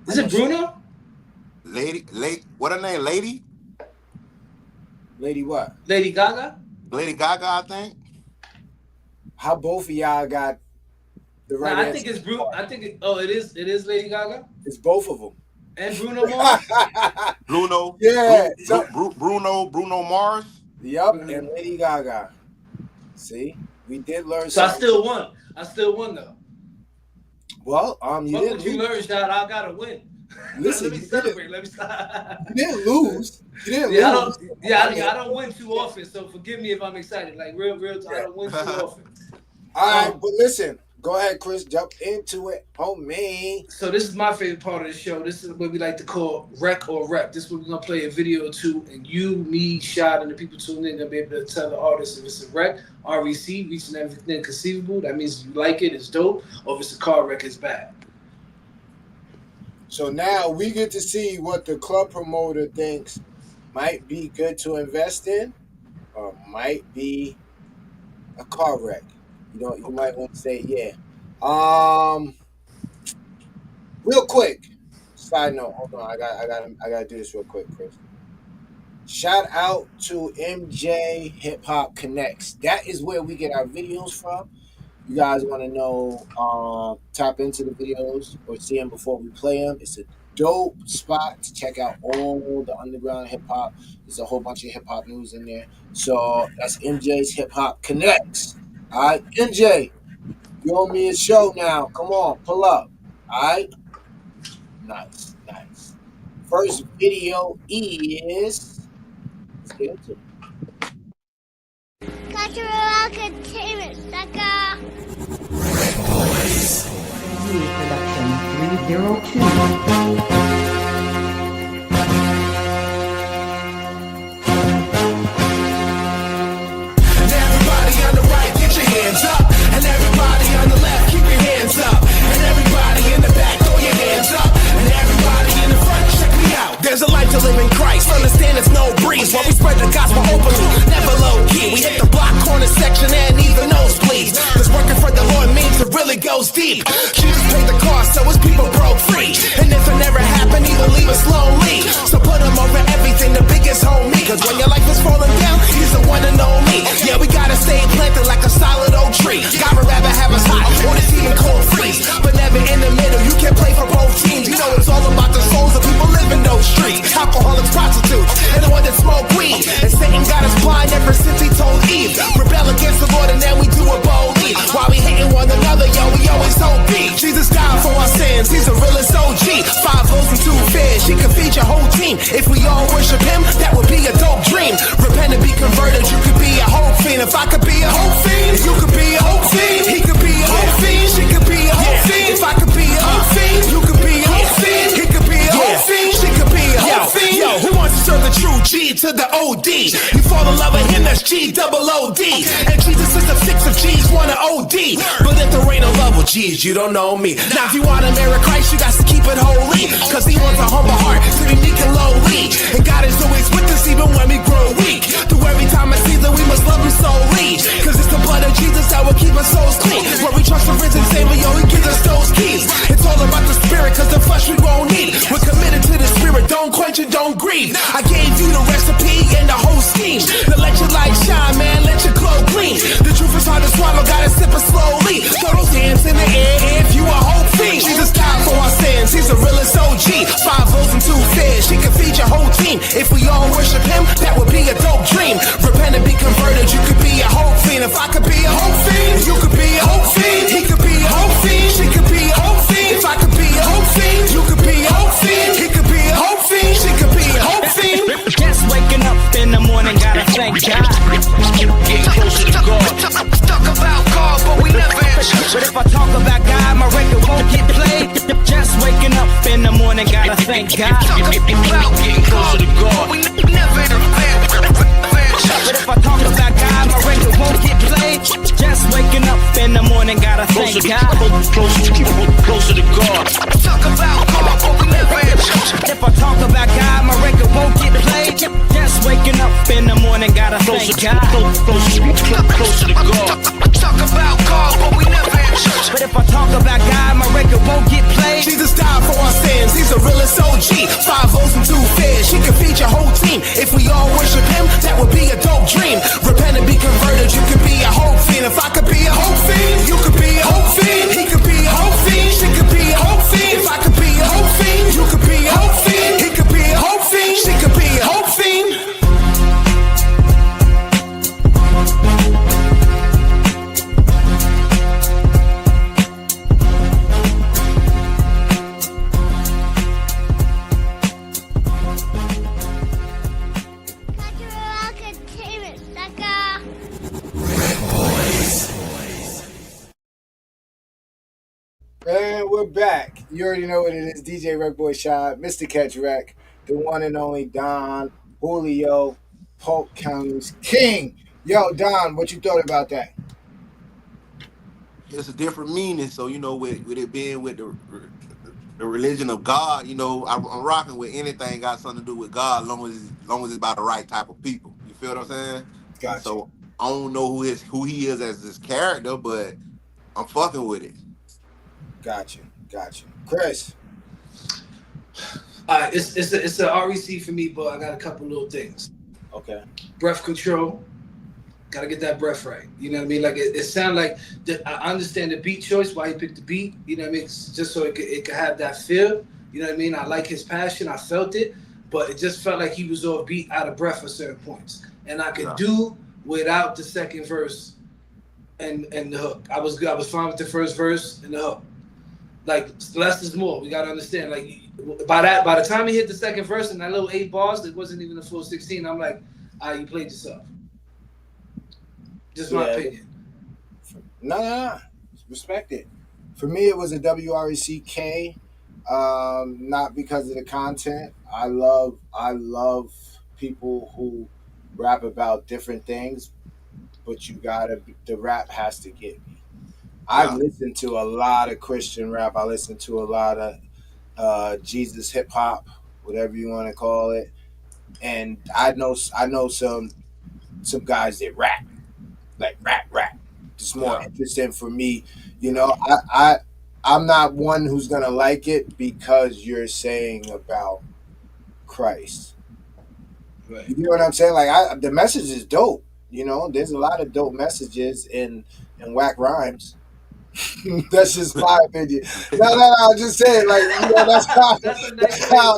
Is it Bruno? what her name? Lady what? Lady Gaga? Lady Gaga, I think. How both of y'all got the right Nah, I answer? think it's Bruno. It is Lady Gaga It's both of them. and Bruno Mars. Bruno. Yeah. Bruno Mars. Yep, and Lady Gaga. See, we did learn. So I something. still won though. Well, you Fuck didn't what you lose. learn, Shad. I gotta win. Listen, Let me you celebrate. Let me stop. You didn't lose. You didn't Yeah, lose. I don't win too often, so forgive me if I'm excited. Like real, I don't win too often. All right, but listen. Go ahead, Chris. Jump into it, homie. So this is my favorite part of the show. This is what we like to call Rec or Rep. This is where we're gonna play a video or two, and you, me, Shad, and the people tuning in gonna be able to tell the artist if it's a rec, REC, reaching everything conceivable. That means you like it, it's dope, or if it's a car wreck, it's bad. So now we get to see what the club promoter thinks might be good to invest in, or might be a car wreck. You might want to say, yeah. Real quick. Side note, hold on. I gotta do this real quick, Chris. Shout out to MJ Hip Hop Connects. That is where we get our videos from. You guys want to know, tap into the videos or see them before we play them. It's a dope spot to check out all the underground hip hop. There's a whole bunch of hip hop news in there. So that's MJ's Hip Hop Connects. All right, MJ, you owe me a show now. Come on, pull up. All right? Nice. First video is... Let's get into it. Cultural Entertainment, sucker. Production 302. Hands up, and everybody on the left, keep your hands up, and everybody in the back, throw your hands up, and everybody in the front, check me out. There's a life to live in Christ, understand it's no breeze, while we spread the gospel openly, never low key. We hit the block corner section and even nosebleeds, cause working for the Lord means it really goes deep. Jesus paid the cost, so his people broke free, and if it never happened, he will leave us lonely. So put him over everything, the biggest homie, cause when your life is falling down, he's the one to know me. Yeah, we gotta stay planted like a solid oak tree. God would rather have us hot or this even cold freeze, but never in the middle. You can't play for both teams. You know it's all about the souls of people living those streets. Alcoholics, prostitutes, and the one that smoke weed. And Satan got us blind ever since he told Eve, rebel against the Lord and then we do it boldly. While we hating one another, yo, we always hold beat. Jesus died for our sins, he's the realest OG. 5 loaves and 2 fish, he can feed your whole team. If we all worship him, that would be a dope dream. Repent and be converted, you could be a hope fiend. If I could be a hope fiend, you could be a hope fiend. He could be a hope fiend, she could be a hope fiend. If I could be a hope fiend, you could be a hope fiend. He could be a hope fiend, she could be a hope fiend. Yo, who wants to serve the true G to the OD? You fall in love with him, that's G-double-O-D. And Jesus is the 6 of G's, wanna OD. But if there ain't no love with G's, you don't know me. Now if you wanna marry Christ, you got to keep it holy, cause he wants a humble heart to be meek and lowly. And God is always with us even when we grow weak. Through every time I see that we must love him solely, cause it's the blood of Jesus that will keep us souls clean. Where we trust the risen Savior, yo, he gives us those keys. It's all about the spirit, cause the flesh we won't need. We're committed to the spirit, don't quench it, don't grieve. I gave you the recipe and the whole scheme. Now let your light shine, man, let your glow gleam. The truth is hard to swallow, gotta sip it slowly. Throw those hands in the air if you a hope fiend. Jesus died for our sins, he's the realest OG. 5 loaves and 2 fish, he can feed your whole team. If we all worship him, that would be a dope dream. Repent and be converted, you could be a hope fiend. If I could be a hope fiend, you could be a hope fiend. He could be a hope fiend, she could be a hope fiend. If I could be a hope fiend, you could be a hope fiend. He could be a hope fiend, she could be a hope fiend. Just waking up in the morning, gotta thank God. Getting closer to God. Talk about God, but we never answer. But if I talk about God, my record won't get played. Just waking up in the morning, gotta thank God. Talk about getting closer to God, we never answer. But if I talk about God, my record won't get played. Just waking up in the morning, gotta thank God. Closer to God. Talk about God, but we never answer. If I talk about God, my record won't get played. Just waking up in the morning, gotta thank God. Closer to God. Talk about God, but we never answer. But if I talk about God, my record won't get played. Jesus died for our sins, he's the realest OG. 5 loaves and we're back. You already know what it is. DJ RecBoy Shot, Mr. Catch Rec, the one and only Don Julio, Polk County's king. Yo, Don, what you thought about that? It's a different meaning. So, with it being with the religion of God, I'm rocking with anything got something to do with God, long as it's by the right type of people. You feel what I'm saying? Gotcha. So I don't know who he is as his character, but I'm fucking with it. Gotcha. Chris. It's a REC for me, but I got a couple little things. Okay. Breath control. Gotta get that breath right. You know what I mean? Like it sounds like I understand the beat choice, why he picked the beat. You know what I mean? It's just so it could have that feel. You know what I mean? I like his passion. I felt it, but it just felt like he was off beat, out of breath at certain points. And I could do without the second verse and the hook. I was fine with the first verse and the hook. Like less is more. We gotta understand. Like by the time he hit the second verse and that little 8 bars, it wasn't even a full 16. I'm like, you played yourself. Just my opinion. No. Respect it. For me, it was a WRECK. Not because of the content. I love people who rap about different things, but the rap has to get me. I've listened to a lot of Christian rap. I listen to a lot of Jesus hip hop, whatever you want to call it, and I know some guys that rap. Like rap. It's more interesting for me. I'm not one who's gonna like it because you're saying about Christ. Right. You know what I'm saying? Like the message is dope. There's a lot of dope messages in whack rhymes. That's just my opinion. No, I'm just saying, that's how.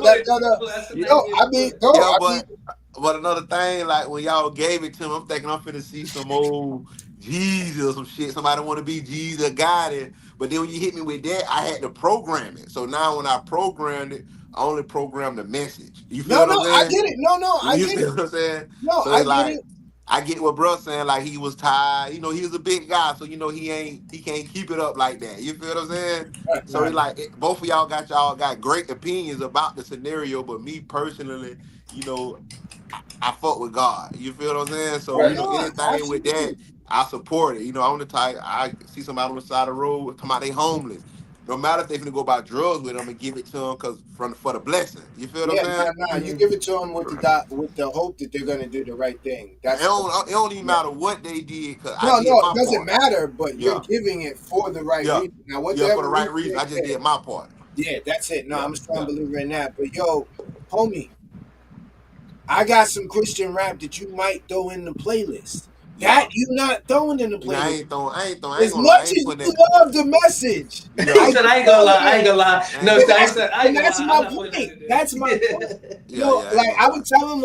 But another thing, like when y'all gave it to him, I'm thinking I'm finna see some old Jesus or some shit. Somebody want to be Jesus guided. But then when you hit me with that, I had to program it. So now when I programmed it, I only programmed the message. You feel what I'm saying? I get it. I get it. You feel what I'm saying? No, so I it's like, get it. I get what bruh saying, like he was tired. He was a big guy, so he can't keep it up like that. You feel what I'm saying? So it's like both of y'all got great opinions about the scenario, but me personally, I fuck with God. You feel what I'm saying? So anything with that, I support it. I'm the type, I see somebody on the side of the road talking about they homeless. No matter if they finna go buy drugs with them and give it to them for the blessing. You feel what I'm saying? Nah, you give it to them with the hope that they're gonna do the right thing. It don't even matter what they did. It doesn't matter. But you're giving it for the right reason. Now, for the right reason. I just did my part. Yeah, that's it. No, I'm a strong believer in that. But yo, homie, I got some Christian rap that you might throw in the playlist. That you not throwing in the playlist. I ain't throwing. As much as you love the message. I said I ain't gonna lie. No, I said I ain't gonna lie. That's my point. That's my point. I would tell him,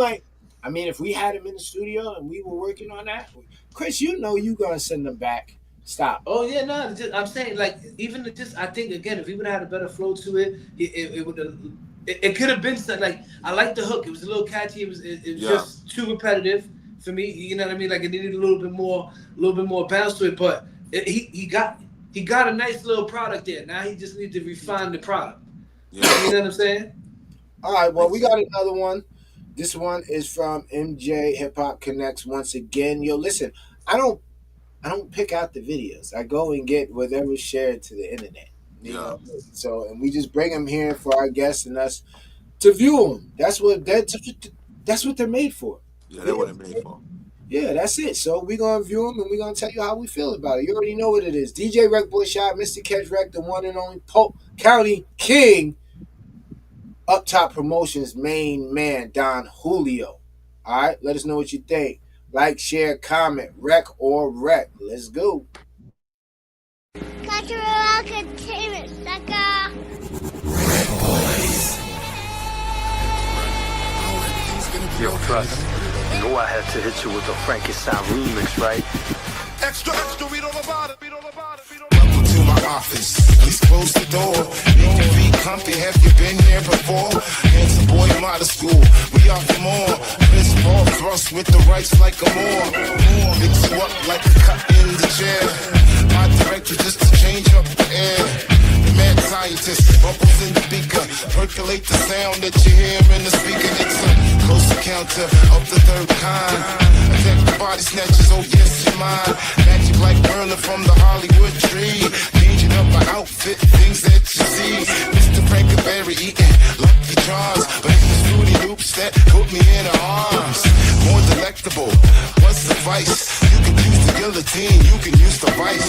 if we had him in the studio and we were working on that, Chris, you gonna send them back. Stop. Oh yeah, no. I'm saying I think again, if he would have had a better flow to it, it would have. It could have been something I like the hook. It was a little catchy. It was just too repetitive for me. You know what I mean? Like it needed a little bit more bounce to it. But he got a nice little product there. Now he just needs to refine the product. Yeah. You know what I'm saying? All right. Well, we got another one. This one is from MJ Hip Hop Connects once again. Yo, listen, I don't pick out the videos. I go and get whatever's shared to the internet. You know? So, and we just bring them here for our guests and us to view them. That's what they're made for. Yeah, that's what they're made for. Yeah, that's it. So we're going to view them and we're going to tell you how we feel about it. You already know what it is. DJ RecBoy Shot, Mr. Catch Rec, the one and only Polk County King. Up Top Promotions main man, Don Julio. All right, let us know what you think. Like, share, comment, rec or wreck. Let's go. Cultural entertainment, sucker. Yo, trust. You know I had to hit you with the Frankenstein remix, right? Extra, read all about it, Welcome to my office. Please close the door. Make your feet comfy. Have you been here before? Handsome boy, I'm out of school. We off the mall. Fall thrust with the rights like a Moor. Mix you up like a cut in the chair. My director just to change up the air. The mad scientist, bubbles in the beaker. Percolate the sound that you hear in the speaker. It's a close encounter of the third kind. Attack the body snatchers, oh yes, you're mine. Magic like Merlin from the Hollywood tree. Changing up my outfit, things that you see. Mr. Frankenberry eating Lucky Charms. But it's the Fruity Loops that put me in her arms. More delectable, what's the vice? You can use the guillotine, you can use the vice.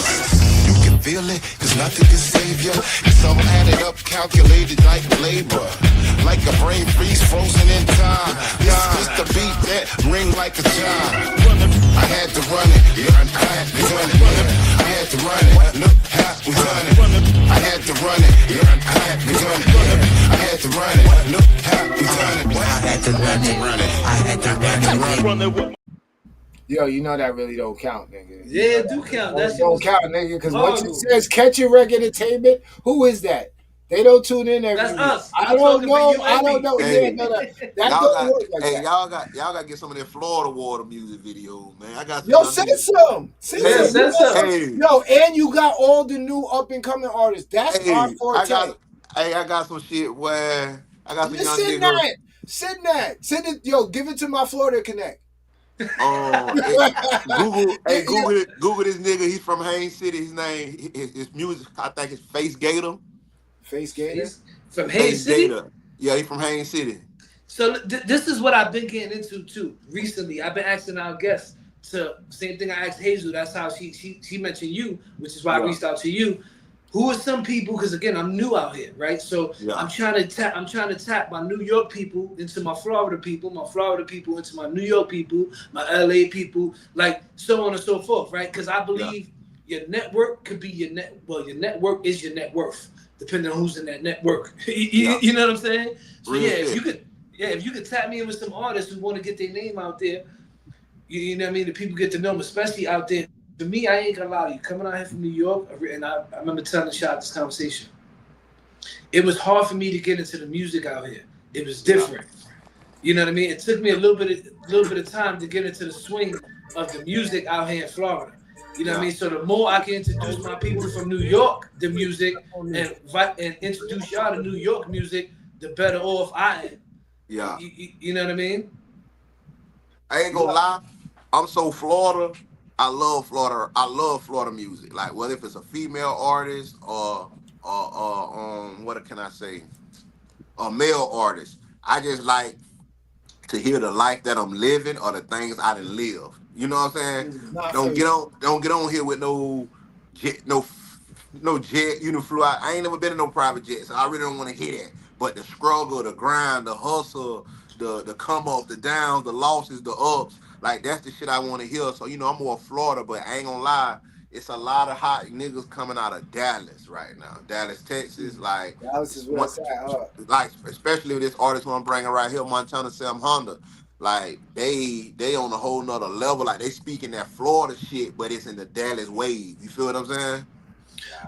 You can feel it, cause nothing can save you. It's all added up, calculated like labor. Like a brain freeze frozen in time. This is just a beat that ring like a chime. I had to run it, yeah, I had to run it, yeah. I had to run it, look how we done it. I had to run it, yeah, I had to run it, yeah. I had to run it, look how we done it. I had to run it, I had to run it. Yo, you know that really don't count, nigga. Yeah, it do count. That shit don't was count, nigga, because once it horrible. says Catching Wreck Entertainment, who is that? They don't tune in every That's week. us. I I'm don't talking know. for you I and don't me. know. Hey, Yeah, no, that y'all don't got, work like hey, that. y'all got to get some of that Florida water music videos, man. I got some Yo, young send niggas- some. Send Yeah, some. send some. Hey, Yo, and you got all the new up and coming artists. That's our hey, forte. I got some shit where I got some Just young send niggas. that. Send that. Send it. Yo, give it to my Florida Connect. Google this nigga. He's from Haines City. His name, his music, I think it's Face Gator. Face Gator. He's from Haines City. Gator. Yeah, he's from Haines City. So this is what I've been getting into too recently. I've been asking our guests to same thing I asked Hazel. That's how she mentioned you, which is why I reached out to you. Who are some people? Because again, I'm new out here, right? So I'm trying to tap my New York people into my Florida people into my New York people, my LA people, like so on and so forth, right? Because I believe your network could be your your network is your net worth, depending on who's in that network. You know what I'm saying? So if you could tap me in with some artists who want to get their name out there, you know what I mean? The people get to know them, especially out there. To me, I ain't gonna lie to you. Coming out here from New York, and I remember telling Shot this conversation. It was hard for me to get into the music out here. It was different. You know what I mean? It took me a little bit of time to get into the swing of the music out here in Florida. You know what I mean? So the more I can introduce my people from New York to music and introduce y'all to New York music, the better off I am. Yeah. You know what I mean? I ain't gonna lie. I'm so Florida. I love Florida. I love Florida music. Like whether if it's a female artist or what can I say? A male artist. I just like to hear the life that I'm living or the things I done live. You know what I'm saying? Don't get on here with no jet, no jet, flew out. I ain't never been in no private jet, so I really don't want to hear that. But the struggle, the grind, the hustle, the come up, the downs, the losses, the ups, like that's the shit I want to hear. So I'm more Florida, but I ain't gonna lie, it's a lot of hot niggas coming out of Dallas right now. Dallas, Texas, like Dallas is where it's at, like especially with this artist who I'm bringing right here, Montana Sam Honda. Like they on a whole nother level. Like they speaking that Florida shit, but it's in the Dallas wave. You feel what I'm saying?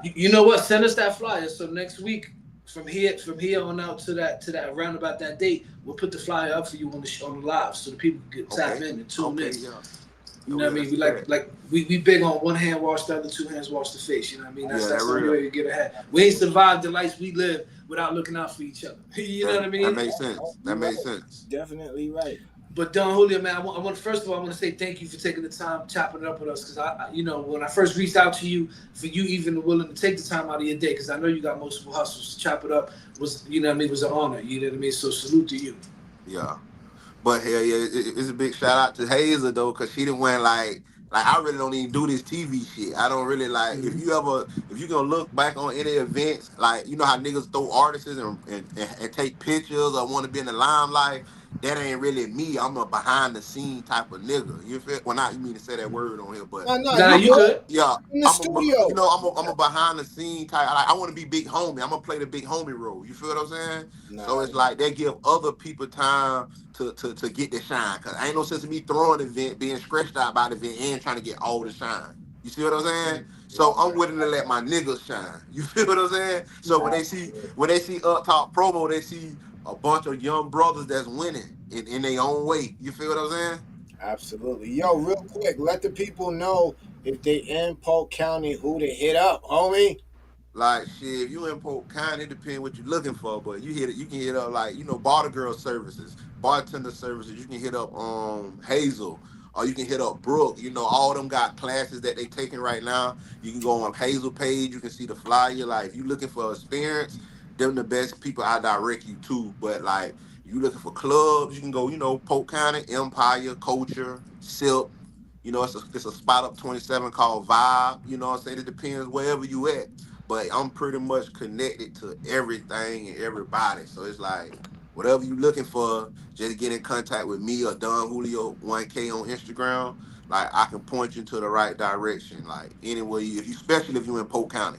You know what? Send us that flyer. So next week, from here on out to that around about that date, we'll put the flyer up for you on the live, so the people can get tap in and tune in. Yeah. You know what I mean? We we big on one hand wash the other, two hands wash the face. You know what I mean? That's the only way to get ahead. We ain't survived the lives we live without looking out for each other. You know what I mean? That makes sense. That makes sense. Definitely right. But Don Julio, man, I want first of all, I want to say thank you for taking the time chopping it up with us, because I when I first reached out to you, for you even willing to take the time out of your day, because I know you got multiple hustles, to chop it up was was an honor. You know what I mean? So salute to you. Yeah, but hell yeah, it's a big shout out to Hazel though, because she didn't win like I really don't even do this TV shit. I don't really like if you gonna look back on any events, like how niggas throw artists and take pictures or want to be in the limelight. That ain't really me. I'm a behind the scene type of nigga. You feel? Well, not you mean to say that word on here, but you good? Yeah, in the studio. I'm a behind the scene type. I want to be big homie. I'm gonna play the big homie role. You feel what I'm saying? So it's like they give other people time to get the shine. Cause ain't no sense of me throwing an event, being stretched out by the event, and trying to get all the shine. You see what I'm saying? So I'm willing to let my niggas shine. You feel what I'm saying? So when they see up top promo, they see a bunch of young brothers that's winning. in their own way. You feel what I'm saying? Absolutely. Yo, real quick, let the people know if they in Polk County who to hit up, homie. Like shit, if you in Polk County, it depends what you're looking for. But you can hit up like bar girl services, bartender services. You can hit up Hazel, or you can hit up Brooke. All of them got classes that they taking right now. You can go on Hazel page. You can see the flyer. Like if you looking for experience, them the best people I direct you to. But like you looking for clubs, you can go. Polk County, Empire, Culture, Silk. It's a spot up 27 called Vibe. You know what I'm saying? It depends wherever you at. But I'm pretty much connected to everything and everybody. So it's like, whatever you looking for, just get in contact with me or Don Julio 1K on Instagram. Like, I can point you to the right direction. Like, anywhere especially if you're in Polk County.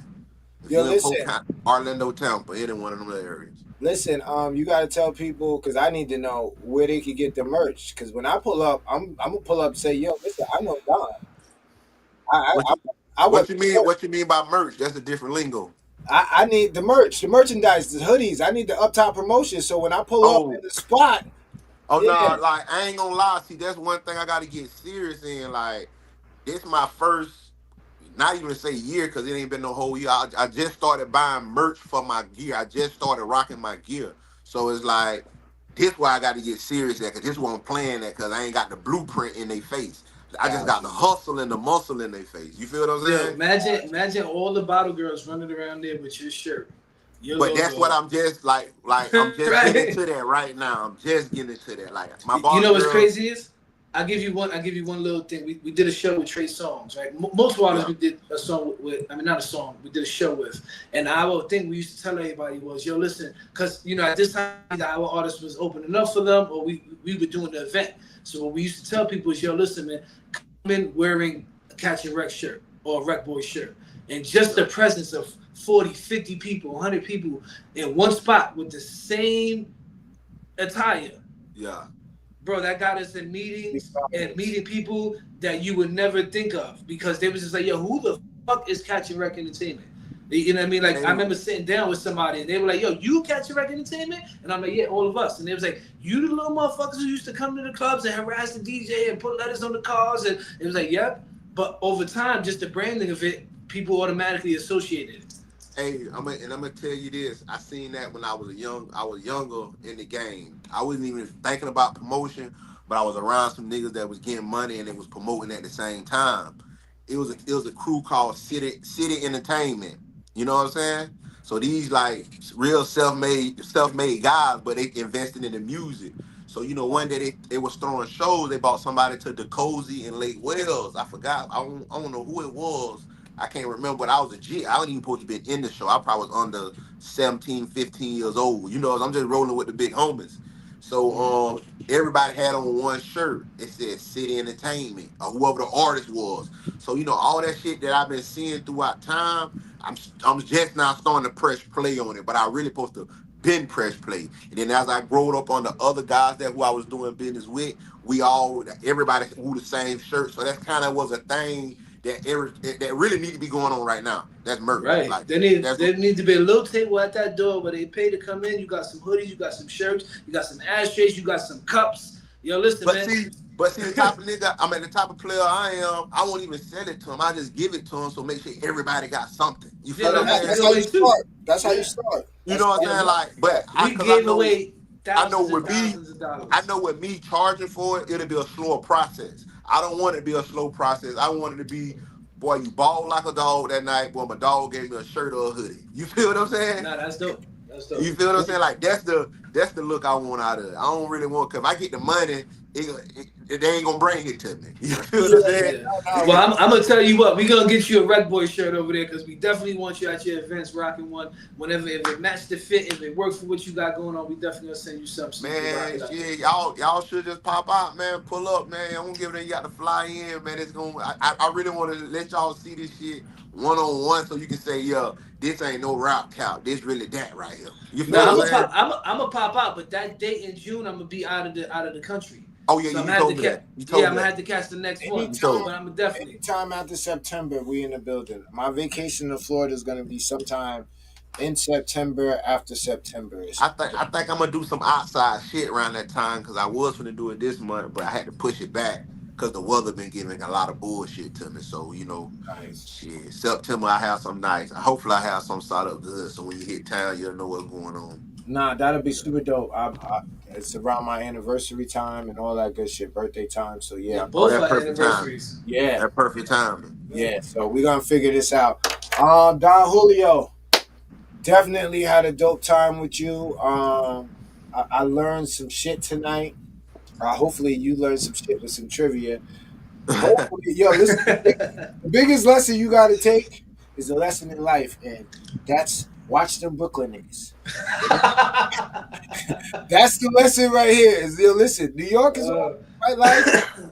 If Yo, you're in Polk listen. County, Orlando, Tampa, any one of them areas. Listen, you gotta tell people because I need to know where they can get the merch. Because when I pull up, I'm gonna pull up and say, "Yo, listen, I know Don. I What I, you, I what want you the mean? merch. What you mean by merch? That's a different lingo. I need the merch, the merchandise, the hoodies. I need the up top promotion. So when I pull up in Oh, the spot, oh yeah, no, like I ain't gonna lie. See, that's one thing I gotta get serious in. Like, this my first, not even say year, because it ain't been no whole year. I just started buying merch for my gear. I just started rocking my gear. So it's like, this why I got to get serious at, because this why I'm playing that, because I ain't got the blueprint in their face. I just got gotcha. the hustle and the muscle in their face. You feel what I'm Yo, saying? imagine all the bottle girls running around there with your shirt, your But that's what logo. I'm just like I'm just getting Right? into that right now. I'm just getting into that. Like my You bottle know what's girls, crazy is? I'll give you one little thing. We did a show with Trey Songz, right? Most artists yeah. we did a song with. I mean, not a song. We did a show with. And our thing we used to tell everybody was, yo, listen, because at this time either our artist was opening up for them or we were doing the event. So what we used to tell people is, yo, listen, man, come in wearing a Catch and Rec shirt or a Rec Boy shirt, and just the presence of 40, 50 people, 100 people in one spot with the same attire. Yeah. Bro, that got us in meetings and meeting people that you would never think of because they was just like, yo, who the fuck is Catch and Rec Entertainment? You know what I mean? Like, I remember sitting down with somebody and they were like, yo, you Catch and Rec Entertainment? And I'm like, yeah, all of us. And they was like, you the little motherfuckers who used to come to the clubs and harass the DJ and put letters on the cars. And it was like, yep. But over time, just the branding of it, people automatically associated it. Hey, I'm gonna tell you this. I seen that when I was younger in the game. I wasn't even thinking about promotion, but I was around some niggas that was getting money and they was promoting at the same time. It was a crew called City Entertainment. You know what I'm saying? So these like real self-made guys, but they invested in the music. So one day they was throwing shows. They bought somebody to DeCozy in Lake Wells. I forgot. I don't know who it was. I can't remember, but I was a G. I wasn't even supposed to be in the show. I probably was under 17, 15 years old. I'm just rolling with the big homies. So everybody had on one shirt. It said City Entertainment or whoever the artist was. So all that shit that I've been seeing throughout time, I'm just now starting to press play on it, but I really supposed to been press play. And then as I growed up on the other guys who I was doing business with, everybody wore the same shirt. So that kind of was a thing that really need to be going on right now. That's merch. Right. Like There need to be a little table at that door where they pay to come in. You got some hoodies, you got some shirts, you got some ashtrays, you got some cups. Yo, listen, but man. see the type of nigga, I mean the type of player I am, I won't even sell it to him. I just give it to him so make sure everybody got something. You feel what I'm saying? That's how you start. That's how you start. You know what I'm saying? Like, but we gave away thousands of dollars. I know with me charging for it, it'll be a slower process. I don't want it to be a slow process. I want it to be, boy, you balled like a dog that night. Boy, my dog gave me a shirt or a hoodie. You feel what I'm saying? Nah, that's dope. That's dope. You feel what I'm saying? Like that's the look I want out of it. I don't really want, cause if I get the money, they ain't gonna bring it to me. You feel what I'm saying? Yeah. Well, I'm gonna tell you what, we're gonna get you a RecBoy shirt over there because we definitely want you at your events rocking one. Whenever if it matches the fit, if it works for what you got going on, we definitely gonna send you something. Man, yeah, y'all should just pop out, man. Pull up, man. I'm gonna give it. You got to fly in, man. It's gonna. I really want to let y'all see this shit one-on-one so you can say, yeah, this ain't no rap count. This really that right here. You feel I'm what I'm saying? gonna pop out, but that date in June, I'm gonna be out of the country. Oh yeah, so you told me that. I'm gonna have to catch the next one. But I'm definitely. Anytime after September, we in the building. My vacation to Florida is gonna be sometime in September after September. I think I'm gonna do some outside shit around that time because I was gonna do it this month, but I had to push it back because the weather been giving a lot of bullshit to me. So Nice. shit. September I have some nice. Hopefully I have some sort of good. So when you hit town, you'll know what's going on. Nah, that'll be super dope. It's around my anniversary time and all that good shit, birthday time. So Yeah, yeah, both That our perfect time. anniversaries. yeah, That perfect timing. yeah. So we're gonna figure this out. Don Julio, definitely had a dope time with you. I learned some shit tonight. Hopefully you learned some shit with some trivia. Hopefully, yo, listen. The biggest lesson you got to take is a lesson in life, and that's watch them Brooklyn niggas. That's the lesson right here. Is yo, listen, New York is all right, life,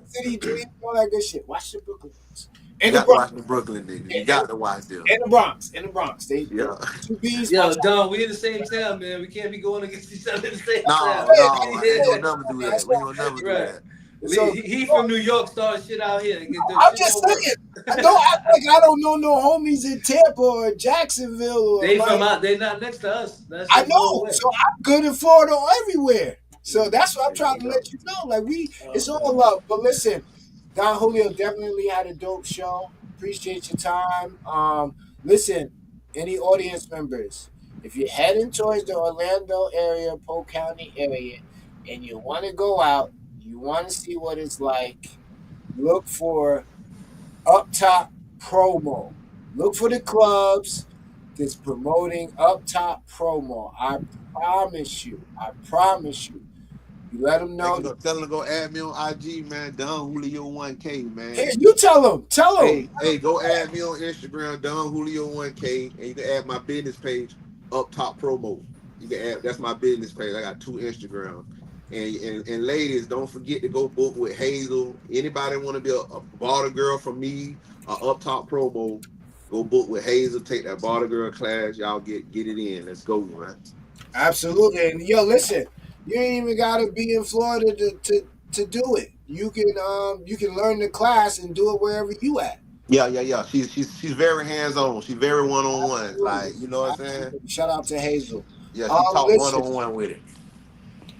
city dreams, all that good shit. Watch the Brooklyn niggas You and the got to Bronx, watch the Brooklyn niggas. You got to watch them. and the Bronx, and the Bronx. They Yeah. two B's. Yo, Don, we in the same town, man. We can't be going against each other in the same No, town. no, ain't gonna never do that. We ain't gonna never do Right. that. So, He from New York, starting shit out here. I'm just saying. Don't act like I don't know no homies in Tampa or Jacksonville. Or They from out. They not next to us. That's I know. So I'm good in Florida everywhere. So that's what I'm trying to let you know. Like it's all love. But listen, Don Julio definitely had a dope show. Appreciate your time. Listen, any audience members, if you're heading towards the Orlando area, Polk County area, and you want to go out, you want to see what it's like, look for Up Top promo. Look for the clubs that's promoting Up Top promo. I promise you. You let them know. Tell them to go add me on IG, man. Don Julio 1K, man. Here, you tell them. Hey, go add me on Instagram, Don Julio 1K, and you can add my business page, Up Top Promo. You can add. That's my business page. I got 2 Instagram. And ladies, don't forget to go book with Hazel. Anybody want to be a barter girl from me, Up Top Promo, go book with Hazel. Take that barter girl class. Y'all get it in. Let's go, man. Absolutely. And yo, listen, you ain't even gotta be in Florida to do it. You can learn the class and do it wherever you at. Yeah. She's very hands-on. She's very one-on-one. Like, you know what I'm saying? Shout out to Hazel. Yeah, she talk one-on-one with it.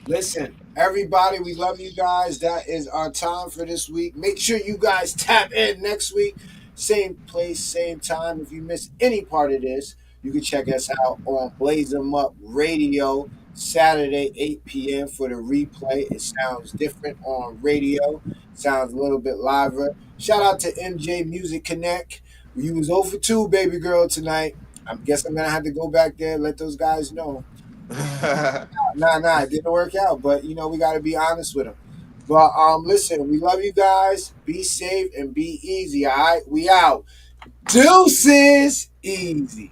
Listen, everybody, we love you guys. That is our time for this week. Make sure you guys tap in next week. Same place, same time. If you miss any part of this, you can check us out on Blaze 'em Up Radio, Saturday, 8 p.m. for the replay. It sounds different on radio. Sounds a little bit liver. Shout out to MJ Music Connect. You was 0 for 2, baby girl, tonight. I guess I'm going to have to go back there and let those guys know. Nah, it didn't work out. But, we got to be honest with them. But listen, we love you guys. Be safe and be easy, all right? We out. Deuces. Easy.